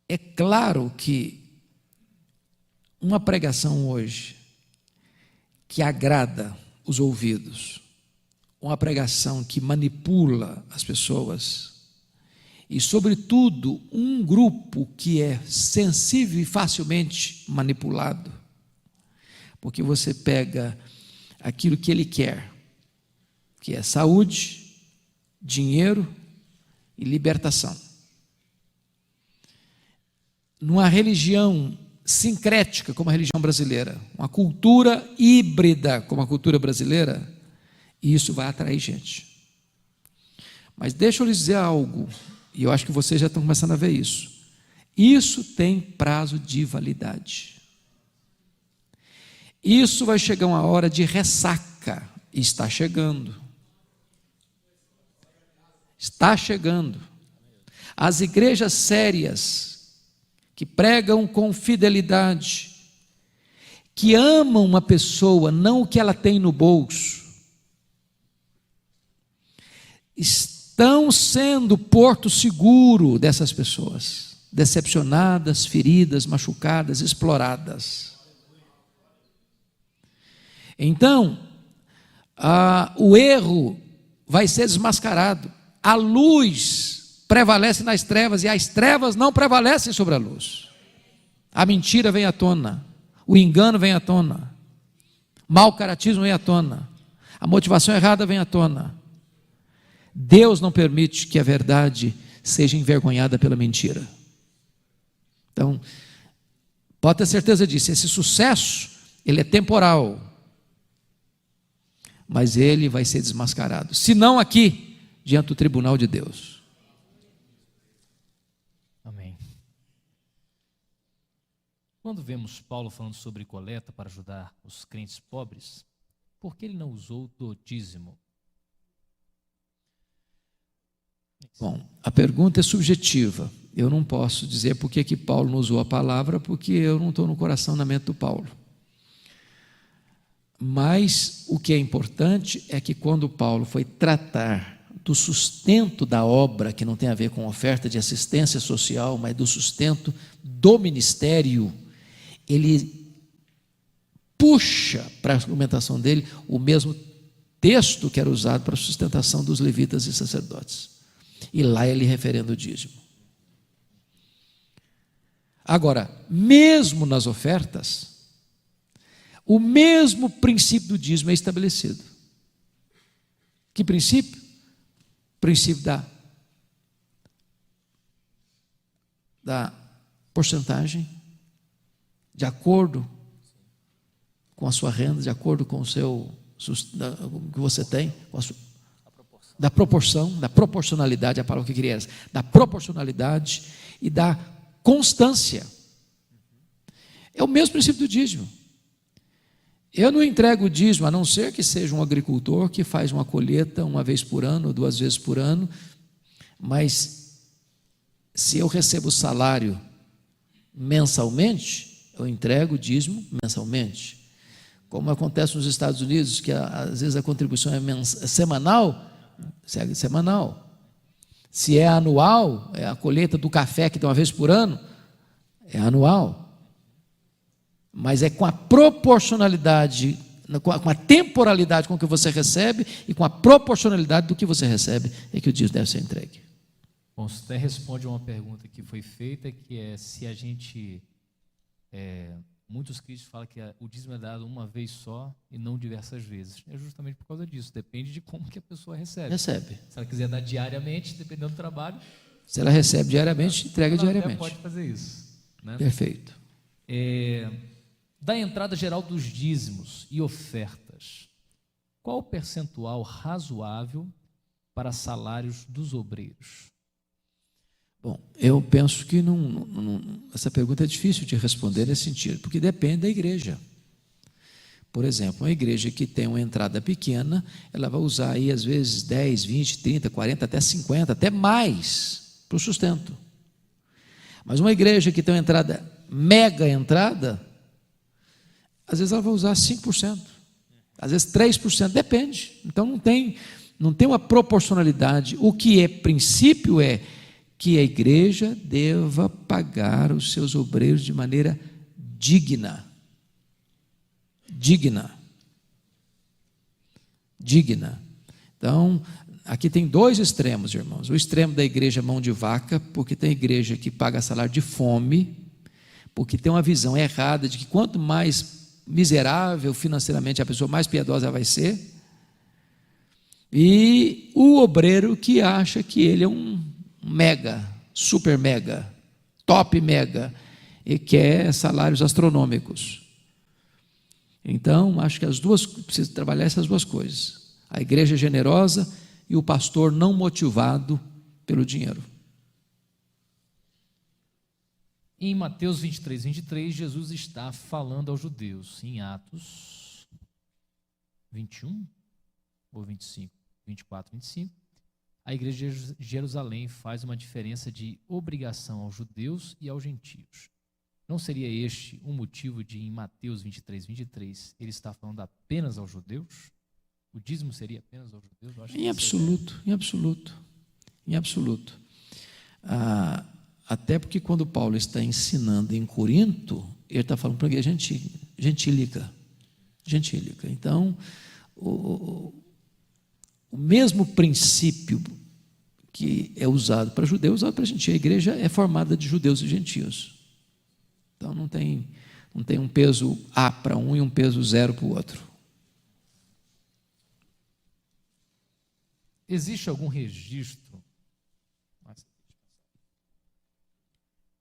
É claro que uma pregação hoje que agrada os ouvidos, uma pregação que manipula as pessoas, e sobretudo um grupo que é sensível e facilmente manipulado, porque você pega aquilo que ele quer, que é saúde, dinheiro e libertação. Numa religião sincrética como a religião brasileira, uma cultura híbrida como a cultura brasileira, isso vai atrair gente. Mas deixa eu lhes dizer algo, e eu acho que vocês já estão começando a ver isso. Isso tem prazo de validade. Isso vai chegar uma hora de ressaca, e está chegando. Está chegando. As igrejas sérias, que pregam com fidelidade, que amam uma pessoa, não o que ela tem no bolso, estão sendo porto seguro dessas pessoas, decepcionadas, feridas, machucadas, exploradas. Então, o erro vai ser desmascarado. A luz prevalece nas trevas e as trevas não prevalecem sobre a luz. A mentira vem à tona, o engano vem à tona, o mau caratismo vem à tona, a motivação errada vem à tona. Deus não permite que a verdade seja envergonhada pela mentira. Então, pode ter certeza disso, esse sucesso, ele é temporal, mas ele vai ser desmascarado, se não aqui, diante do tribunal de Deus. Amém. Quando vemos Paulo falando sobre coleta para ajudar os crentes pobres, por que ele não usou do dízimo? Bom, a pergunta é subjetiva. Eu não posso dizer por que Paulo não usou a palavra, porque eu não estou no coração, na mente do Paulo. Mas o que é importante é que quando Paulo foi tratar do sustento da obra, que não tem a ver com oferta de assistência social, mas do sustento do ministério, ele puxa para a argumentação dele o mesmo texto que era usado para a sustentação dos levitas e sacerdotes. E lá ele referendo o dízimo. Agora, mesmo nas ofertas, o mesmo princípio do dízimo é estabelecido. Que princípio? O princípio da porcentagem, de acordo com a sua renda, de acordo com o que você tem, com a sua, da proporção, da proporcionalidade, a palavra que eu queria era essa, da proporcionalidade e da constância. É o mesmo princípio do dízimo. Eu não entrego o dízimo, a não ser que seja um agricultor que faz uma colheita uma vez por ano, ou 2 vezes por ano, mas se eu recebo o salário mensalmente, eu entrego o dízimo mensalmente. Como acontece nos Estados Unidos, que às vezes a contribuição é semanal, segue semanal. Se é anual, é a colheita do café que tem uma vez por ano, é anual. Mas é com a proporcionalidade, com a temporalidade com que você recebe e com a proporcionalidade do que você recebe, é que o dízimo deve ser entregue. Bom, você até responde a uma pergunta que foi feita, que é se a gente... muitos críticos falam que o dízimo é dado uma vez só e não diversas vezes. É justamente por causa disso, depende de como que a pessoa recebe. Recebe. Se ela quiser dar diariamente, dependendo do trabalho... Se ela recebe diariamente, entrega diariamente. Ela pode fazer isso, né? Perfeito. Da entrada geral dos dízimos e ofertas, qual o percentual razoável para salários dos obreiros? Bom, eu penso que essa pergunta é difícil de responder nesse sentido, porque depende da igreja. Por exemplo, uma igreja que tem uma entrada pequena, ela vai usar aí às vezes 10, 20, 30, 40, até 50, até mais para o sustento. Mas uma igreja que tem uma entrada, mega entrada, às vezes ela vai usar 5%, às vezes 3%, depende. Então não tem uma proporcionalidade. O que é princípio é que a igreja deva pagar os seus obreiros de maneira digna. Então, aqui tem dois extremos, irmãos. O extremo da igreja mão de vaca, porque tem igreja que paga salário de fome, porque tem uma visão errada de que quanto mais miserável financeiramente a pessoa, mais piedosa vai ser. E o obreiro que acha que ele é um mega, super mega, top mega, e quer salários astronômicos. Então, acho que precisa trabalhar essas duas coisas: a igreja generosa e o pastor não motivado pelo dinheiro. Em Mateus 23, 23, Jesus está falando aos judeus. Em Atos 21 ou 25, 24, 25, a igreja de Jerusalém faz uma diferença de obrigação aos judeus e aos gentios. Não seria este o motivo de, em Mateus 23, 23, ele está falando apenas aos judeus? O dízimo seria apenas aos judeus? Eu acho Em absoluto. Até porque quando Paulo está ensinando em Corinto, ele está falando para a igreja gentílica. Então, o mesmo princípio que é usado para judeus, é usado para gentios. A igreja é formada de judeus e gentios. Então não tem um peso A para um e um peso 0 para o outro. Existe algum registro?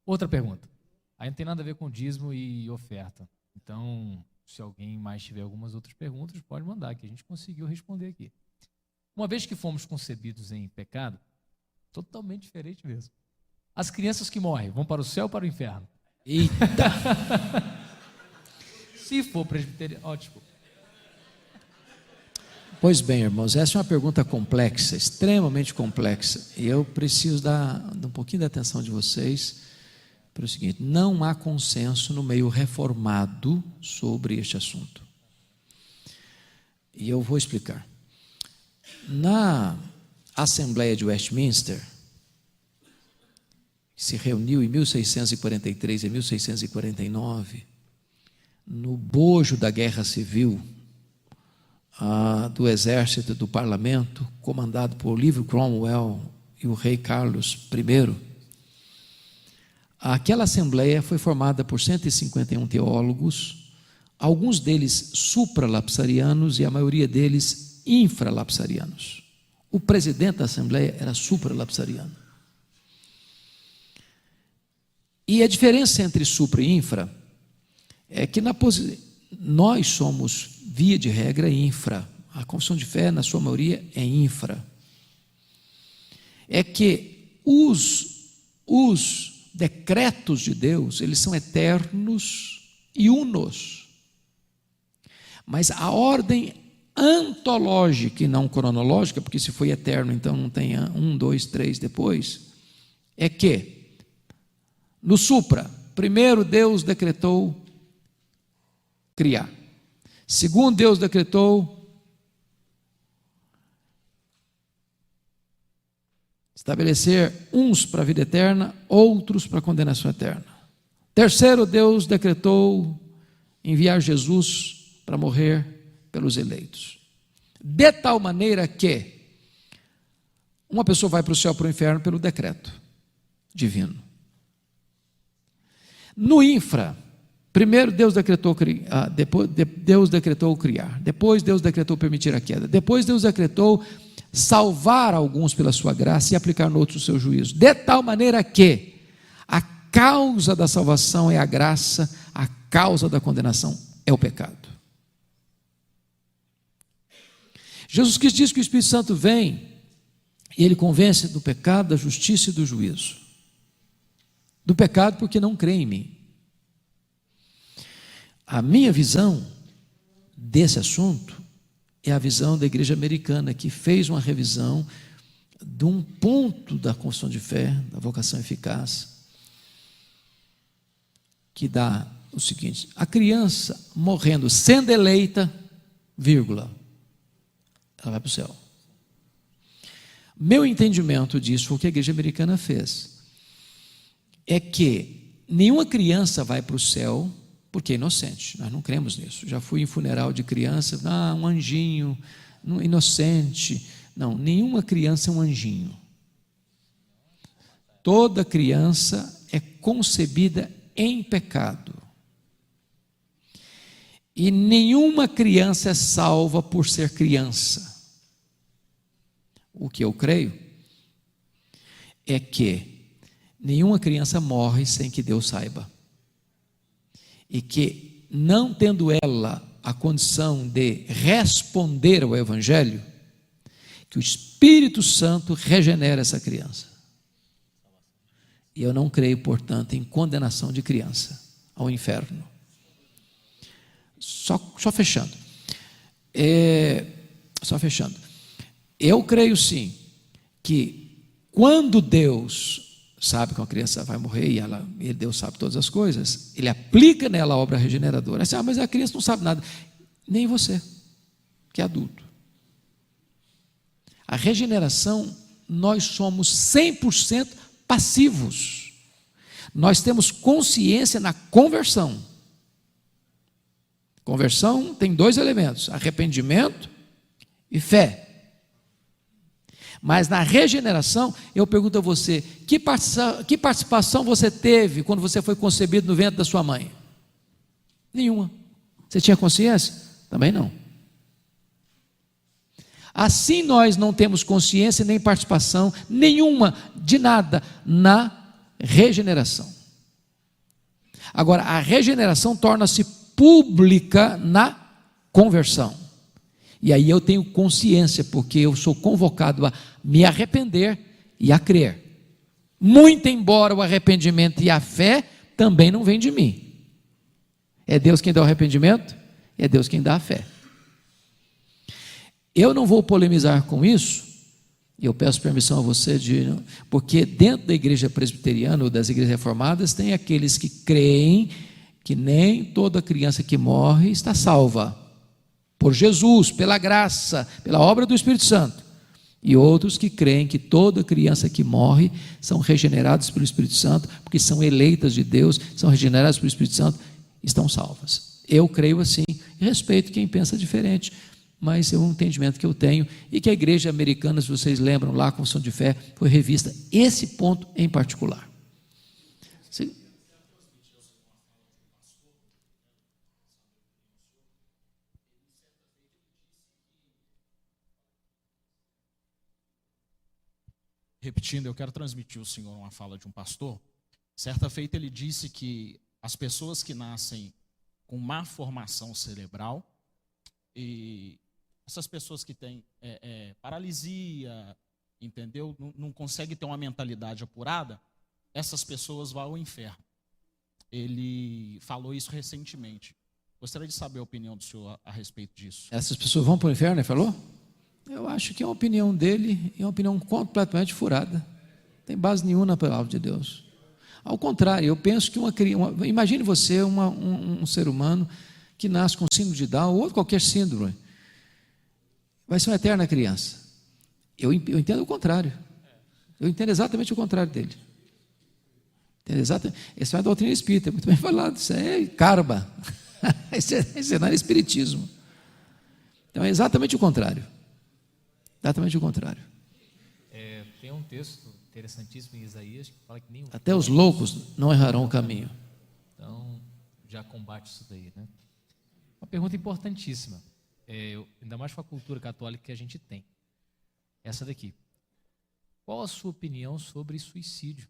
Outra pergunta. Aí não tem nada a ver com dízimo e oferta. Então, se alguém mais tiver algumas outras perguntas, pode mandar, que a gente conseguiu responder aqui. Uma vez que fomos concebidos em pecado, totalmente diferente mesmo. As crianças que morrem vão para o céu ou para o inferno? Eita! Se for presbiteriano, ótimo. Pois bem, irmãos, essa é uma pergunta complexa, extremamente complexa, e eu preciso dar um pouquinho de atenção de vocês para o seguinte: não há consenso no meio reformado sobre este assunto. E eu vou explicar. Na Assembleia de Westminster, que se reuniu em 1643 e 1649, no bojo da Guerra Civil, do exército do parlamento, comandado por Oliver Cromwell e o rei Carlos I, aquela assembleia foi formada por 151 teólogos, alguns deles supralapsarianos e a maioria deles infralapsarianos. O presidente da assembleia era supralapsariano. E a diferença entre supra e infra é que nós somos, via de regra, infra. A confissão de fé, na sua maioria, é infra. É que os decretos de Deus, eles são eternos e unos. Mas a ordem antológica e não cronológica, porque se foi eterno, então não tem 1, 2, 3 depois, é que no supra Primeiro, Deus decretou criar. Segundo, Deus decretou estabelecer uns para a vida eterna, outros para a condenação eterna. Terceiro, Deus decretou enviar Jesus para morrer pelos eleitos. De tal maneira que uma pessoa vai para o céu ou para o inferno pelo decreto divino. No infra, primeiro Deus decretou criar, depois Deus decretou criar, depois Deus decretou permitir a queda, depois Deus decretou salvar alguns pela sua graça e aplicar noutros o seu juízo, de tal maneira que a causa da salvação é a graça, a causa da condenação é o pecado. Jesus Cristo diz que o Espírito Santo vem e ele convence do pecado, da justiça e do juízo. Do pecado porque não crê em mim. A minha visão desse assunto é a visão da igreja americana, que fez uma revisão de um ponto da confissão de fé, da vocação eficaz, que dá o seguinte: a criança morrendo, sendo eleita, vírgula, ela vai para o céu. Meu entendimento disso, foi o que a igreja americana fez, é que nenhuma criança vai para o céu porque é inocente. Nós não cremos nisso. Já fui em funeral de criança, um anjinho, inocente. Não, nenhuma criança é um anjinho. Toda criança é concebida em pecado. E nenhuma criança é salva por ser criança. O que eu creio é que nenhuma criança morre sem que Deus saiba. E que, não tendo ela a condição de responder ao Evangelho, que o Espírito Santo regenera essa criança. E eu não creio, portanto, em condenação de criança ao inferno. Só fechando. Só fechando. Eu creio sim que quando Deus sabe que uma criança vai morrer e Deus sabe todas as coisas, Ele aplica nela a obra regeneradora. Assim, mas a criança não sabe nada. Nem você, que é adulto. A regeneração, nós somos 100% passivos. Nós temos consciência na conversão. Conversão tem 2 elementos: arrependimento e fé. Mas na regeneração, eu pergunto a você, que participação você teve quando você foi concebido no ventre da sua mãe? Nenhuma. Você tinha consciência? Também não. Assim nós não temos consciência nem participação nenhuma de nada na regeneração. Agora, a regeneração torna-se pública na conversão. E aí eu tenho consciência, porque eu sou convocado a me arrepender e a crer. Muito embora o arrependimento e a fé também não vêm de mim. É Deus quem dá o arrependimento, é Deus quem dá a fé. Eu não vou polemizar com isso, e eu peço permissão a você, porque dentro da igreja presbiteriana ou das igrejas reformadas, tem aqueles que creem que nem toda criança que morre está salva. Por Jesus, pela graça, pela obra do Espírito Santo. E outros que creem que toda criança que morre são regeneradas pelo Espírito Santo, porque são eleitas de Deus, são regeneradas pelo Espírito Santo, estão salvas. Eu creio assim, e respeito quem pensa diferente, mas é um entendimento que eu tenho, e que a igreja americana, se vocês lembram lá, a Confissão de Fé, foi revista esse ponto em particular. Repetindo, eu quero transmitir ao senhor uma fala de um pastor. Certa feita ele disse que as pessoas que nascem com má formação cerebral, e essas pessoas que têm paralisia, entendeu? Não conseguem ter uma mentalidade apurada, essas pessoas vão ao inferno. Ele falou isso recentemente. Gostaria de saber a opinião do senhor a respeito disso. Essas pessoas vão para o inferno, ele falou? Eu acho que é uma opinião dele, é uma opinião completamente furada. Não tem base nenhuma na palavra de Deus. Ao contrário, eu penso que imagine você um ser humano que nasce com síndrome de Down ou qualquer síndrome, vai ser uma eterna criança. Eu entendo o contrário. Eu entendo exatamente o contrário dele. Essa é uma doutrina espírita, muito bem falado. Isso é karma. Isso não é espiritismo. Então é exatamente o contrário. Exatamente o contrário. Tem um texto interessantíssimo em Isaías que fala que nem até os loucos não errarão o caminho. Então já combate isso daí, né? Uma pergunta importantíssima, ainda mais com a cultura católica que a gente tem. Essa daqui. Qual a sua opinião sobre suicídio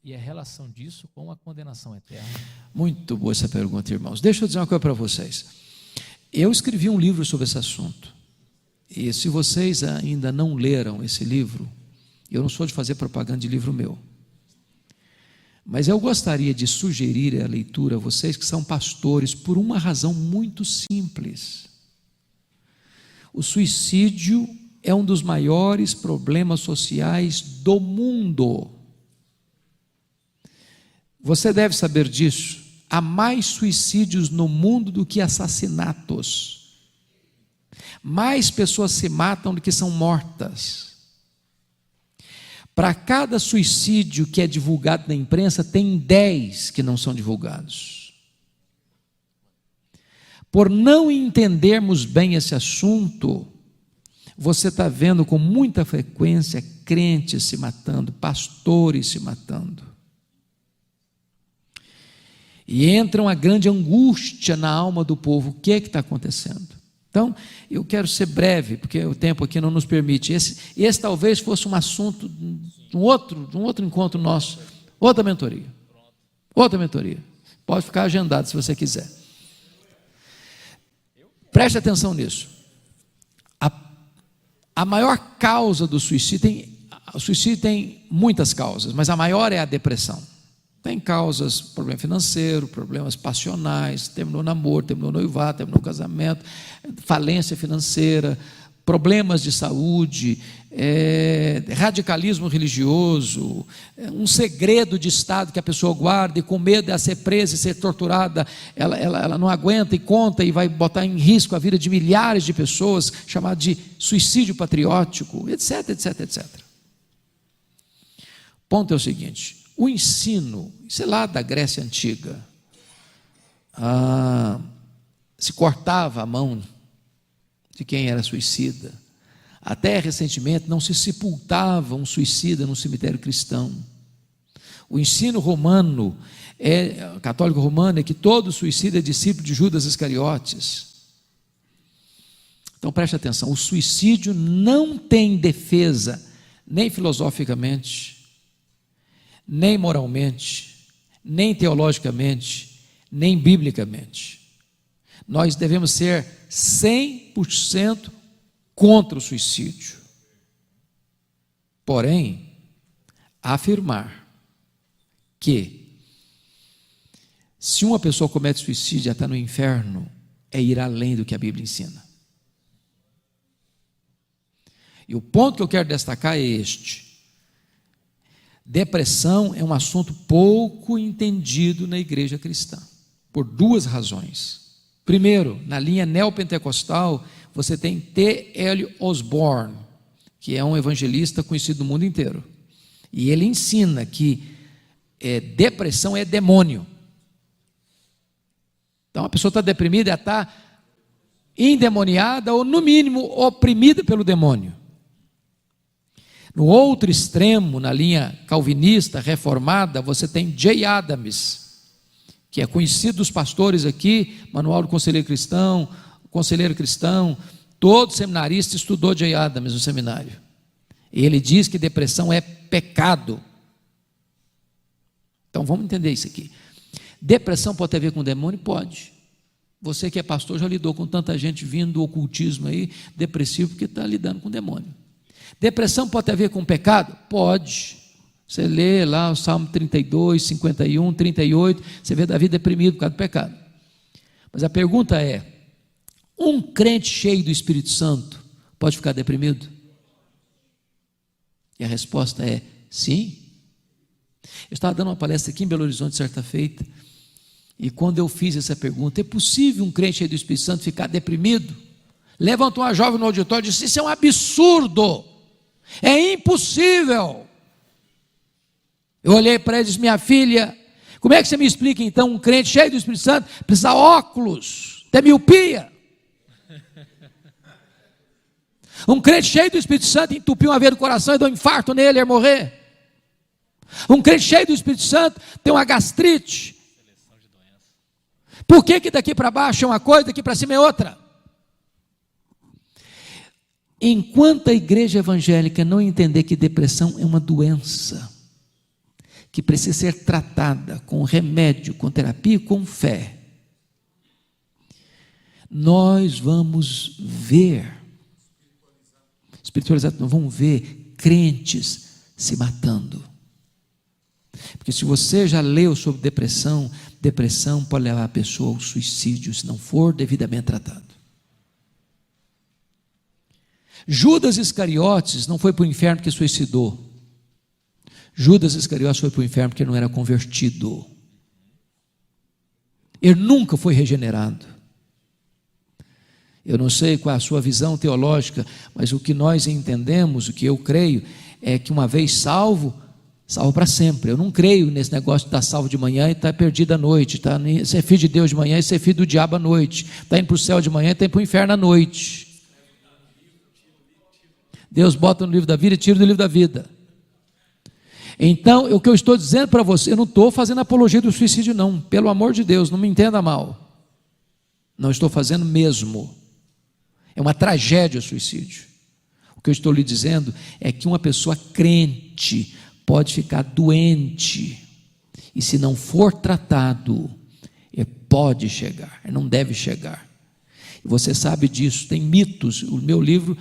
e a relação disso com a condenação eterna? Muito boa essa pergunta, irmãos. Deixa eu dizer uma coisa para vocês. Eu escrevi um livro sobre esse assunto. E se vocês ainda não leram esse livro, eu não sou de fazer propaganda de livro meu. Mas eu gostaria de sugerir a leitura a vocês que são pastores por uma razão muito simples. O suicídio é um dos maiores problemas sociais do mundo. Você deve saber disso. Há mais suicídios no mundo do que assassinatos. Mais pessoas se matam do que são mortas. Para cada suicídio que é divulgado na imprensa, tem 10 que não são divulgados. Por não entendermos bem esse assunto, você está vendo com muita frequência crentes se matando, pastores se matando. E entra uma grande angústia na alma do povo. O que é que está acontecendo? Então, eu quero ser breve, porque o tempo aqui não nos permite. Esse talvez fosse um assunto de um outro encontro nosso, outra mentoria. Pode ficar agendado se você quiser. Preste atenção nisso. A maior causa do suicídio, o suicídio tem muitas causas, mas a maior é a depressão. Tem causas, problema financeiro, problemas passionais, terminou o namoro, terminou o noivado, terminou o casamento, falência financeira, problemas de saúde, radicalismo religioso, um segredo de Estado que a pessoa guarda e com medo de ser presa e ser torturada, ela não aguenta e conta e vai botar em risco a vida de milhares de pessoas, chamado de suicídio patriótico, etc, etc, etc. O ponto é o seguinte: o ensino, sei lá, da Grécia Antiga, se cortava a mão de quem era suicida. Até recentemente não se sepultava um suicida no cemitério cristão. O ensino romano, católico romano, é que todo suicida é discípulo de Judas Iscariotes. Então preste atenção, o suicídio não tem defesa, nem filosoficamente, nem moralmente, nem teologicamente, nem biblicamente. Nós devemos ser 100% contra o suicídio. Porém, afirmar que se uma pessoa comete suicídio e já está no inferno, é ir além do que a Bíblia ensina. E o ponto que eu quero destacar é este: depressão é um assunto pouco entendido na igreja cristã, por duas razões. Primeiro, na linha neopentecostal, você tem T.L. Osborne, que é um evangelista conhecido no mundo inteiro. E ele ensina que depressão é demônio. Então a pessoa está deprimida, ela está endemoniada ou, no mínimo, oprimida pelo demônio. No outro extremo, na linha calvinista, reformada, você tem J. Adams, que é conhecido dos pastores aqui, Manual do Conselheiro Cristão, todo seminarista estudou J. Adams no seminário. E ele diz que depressão é pecado. Então vamos entender isso aqui. Depressão pode ter a ver com demônio? Pode. Você que é pastor já lidou com tanta gente vindo do ocultismo aí, depressivo, porque está lidando com demônio. Depressão pode ter a ver com pecado? Pode. Você lê lá o Salmo 32, 51, 38, você vê Davi deprimido por causa do pecado. Mas a pergunta é: um crente cheio do Espírito Santo pode ficar deprimido? E a resposta é sim. Eu estava dando uma palestra aqui em Belo Horizonte certa feita, e quando eu fiz essa pergunta, é possível um crente cheio do Espírito Santo ficar deprimido? Levantou uma jovem no auditório e disse: isso é um absurdo, é impossível. Eu olhei para ela e disse: minha filha, como é que você me explica então um crente cheio do Espírito Santo precisa de óculos, ter miopia? Um crente cheio do Espírito Santo entupiu uma veia do coração e deu um infarto nele e ia morrer. Um crente cheio do Espírito Santo tem uma gastrite. Por que daqui para baixo é uma coisa, daqui para cima é outra? Enquanto a igreja evangélica não entender que depressão é uma doença, que precisa ser tratada com remédio, com terapia e com fé, nós vamos ver, espiritualizado, nós vamos ver crentes se matando. Porque se você já leu sobre depressão, depressão pode levar a pessoa ao suicídio, se não for devidamente tratado. Judas Iscariotes não foi para o inferno porque suicidou. Judas Iscariotes foi para o inferno porque não era convertido. Ele nunca foi regenerado. Eu não sei qual é a sua visão teológica, mas o que nós entendemos, o que eu creio, é que uma vez salvo, salvo para sempre. Eu não creio nesse negócio de estar salvo de manhã e estar perdido à noite, tá? Ser filho de Deus de manhã e ser filho do diabo à noite, está indo para o céu de manhã e está indo para o inferno à noite. Deus bota no livro da vida e tira do livro da vida. Então, o que eu estou dizendo para você, eu não estou fazendo apologia do suicídio não, pelo amor de Deus, não me entenda mal. Não estou fazendo mesmo. É uma tragédia o suicídio. O que eu estou lhe dizendo é que uma pessoa crente pode ficar doente, e se não for tratado, ele pode chegar, ele não deve chegar. E você sabe disso, tem mitos. O meu livro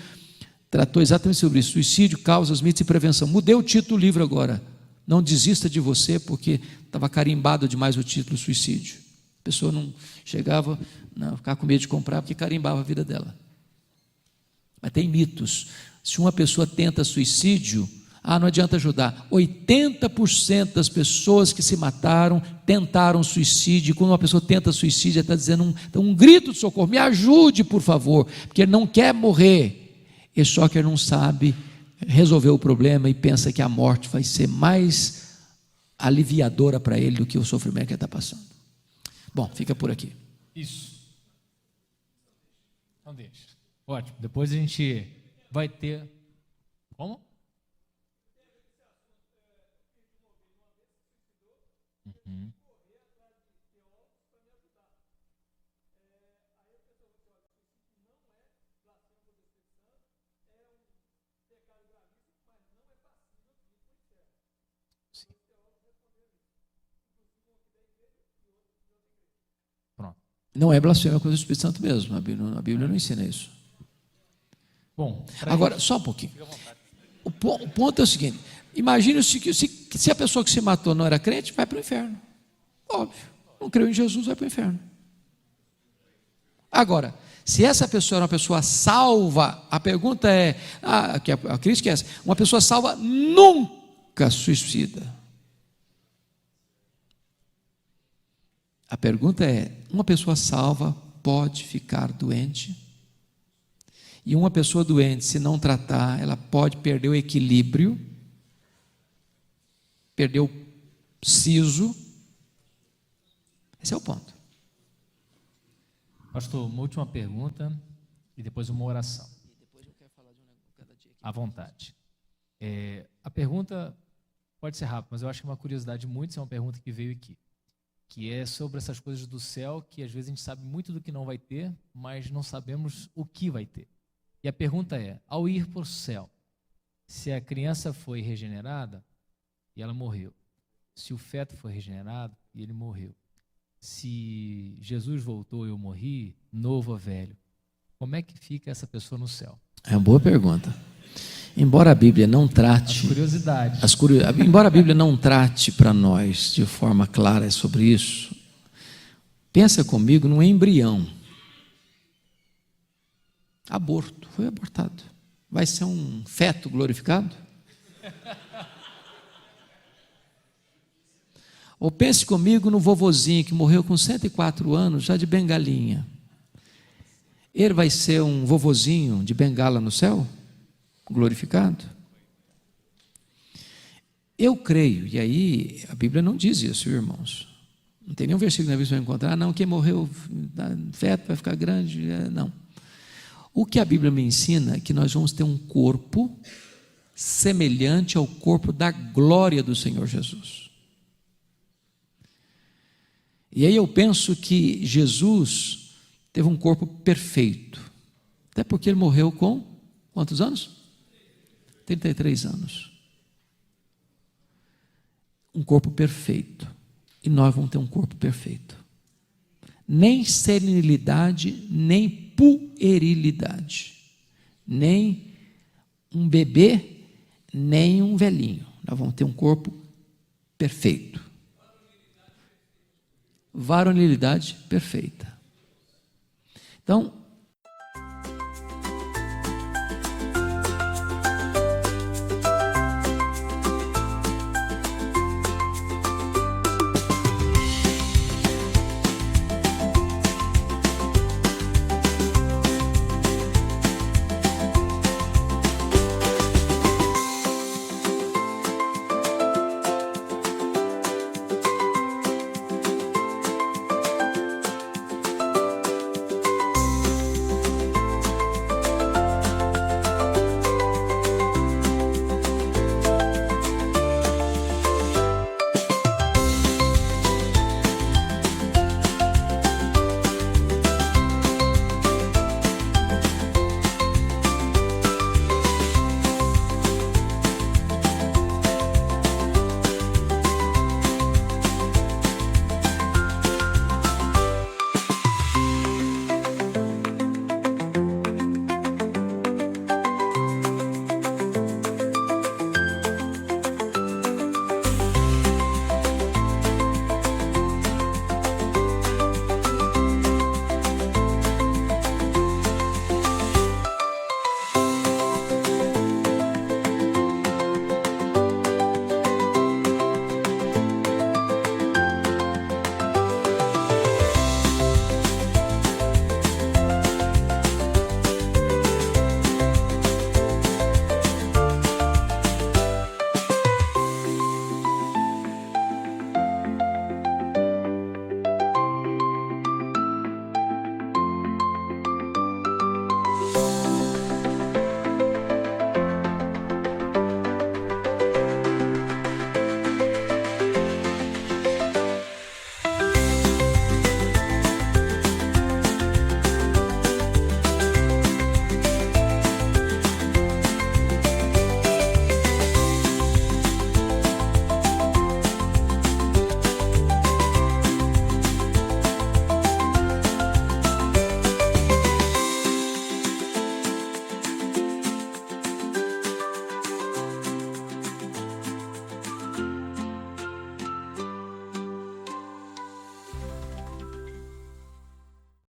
tratou exatamente sobre isso: suicídio, causas, mitos e prevenção. Mudei o título do livro agora. Não desista de você, porque estava carimbado demais o título suicídio. A pessoa não chegava, não, ficava com medo de comprar, porque carimbava a vida dela. Mas tem mitos. Se uma pessoa tenta suicídio, não adianta ajudar. 80% das pessoas que se mataram tentaram suicídio. E quando uma pessoa tenta suicídio, ela está dizendo um grito de socorro: me ajude, por favor, porque ele não quer morrer. E só que ele não sabe resolver o problema e pensa que a morte vai ser mais aliviadora para ele do que o sofrimento que ele está passando. Bom, fica por aqui. Isso. Então deixa. Ótimo. Depois a gente vai ter... Como? Uhum. Pronto. Não é blasfêmia contra o Espírito Santo mesmo. A Bíblia não ensina isso. Bom, agora, só um pouquinho. O ponto é o seguinte: imagine se a pessoa que se matou não era crente, vai para o inferno. Óbvio. Não creu em Jesus, vai para o inferno. Agora, se essa pessoa era uma pessoa salva, a pergunta é, a crítica é essa: uma pessoa salva nunca suicida. A pergunta é: uma pessoa salva pode ficar doente? E uma pessoa doente, se não tratar, ela pode perder o equilíbrio, perder o siso. Esse é o ponto. Pastor, uma última pergunta e depois uma oração. À vontade. A pergunta pode ser rápida, mas eu acho que é uma curiosidade muito, é uma pergunta que veio aqui, que é sobre essas coisas do céu, que às vezes a gente sabe muito do que não vai ter, mas não sabemos o que vai ter. E a pergunta é: ao ir para o céu, se a criança foi regenerada e ela morreu, se o feto foi regenerado e ele morreu, se Jesus voltou e eu morri, novo ou velho, como é que fica essa pessoa no céu? É uma boa pergunta. Embora a Bíblia não trate... As curiosidades. Embora a Bíblia não trate para nós de forma clara sobre isso, pensa comigo num embrião. Aborto, foi abortado. Vai ser um feto glorificado? Ou pense comigo no vovozinho que morreu com 104 anos, já de bengalinha. Ele vai ser um vovozinho de bengala no céu? Glorificado? Eu creio, e aí a Bíblia não diz isso, irmãos. Não tem nenhum versículo na Bíblia que você vai encontrar, não, quem morreu, feto vai ficar grande, não. O que a Bíblia me ensina é que nós vamos ter um corpo semelhante ao corpo da glória do Senhor Jesus. E aí eu penso que Jesus teve um corpo perfeito, até porque ele morreu com quantos anos? 33 anos. Um corpo perfeito. E nós vamos ter um corpo perfeito. Nem senilidade, nem puerilidade. Nem um bebê, nem um velhinho. Nós vamos ter um corpo perfeito. Varonilidade perfeita. Então,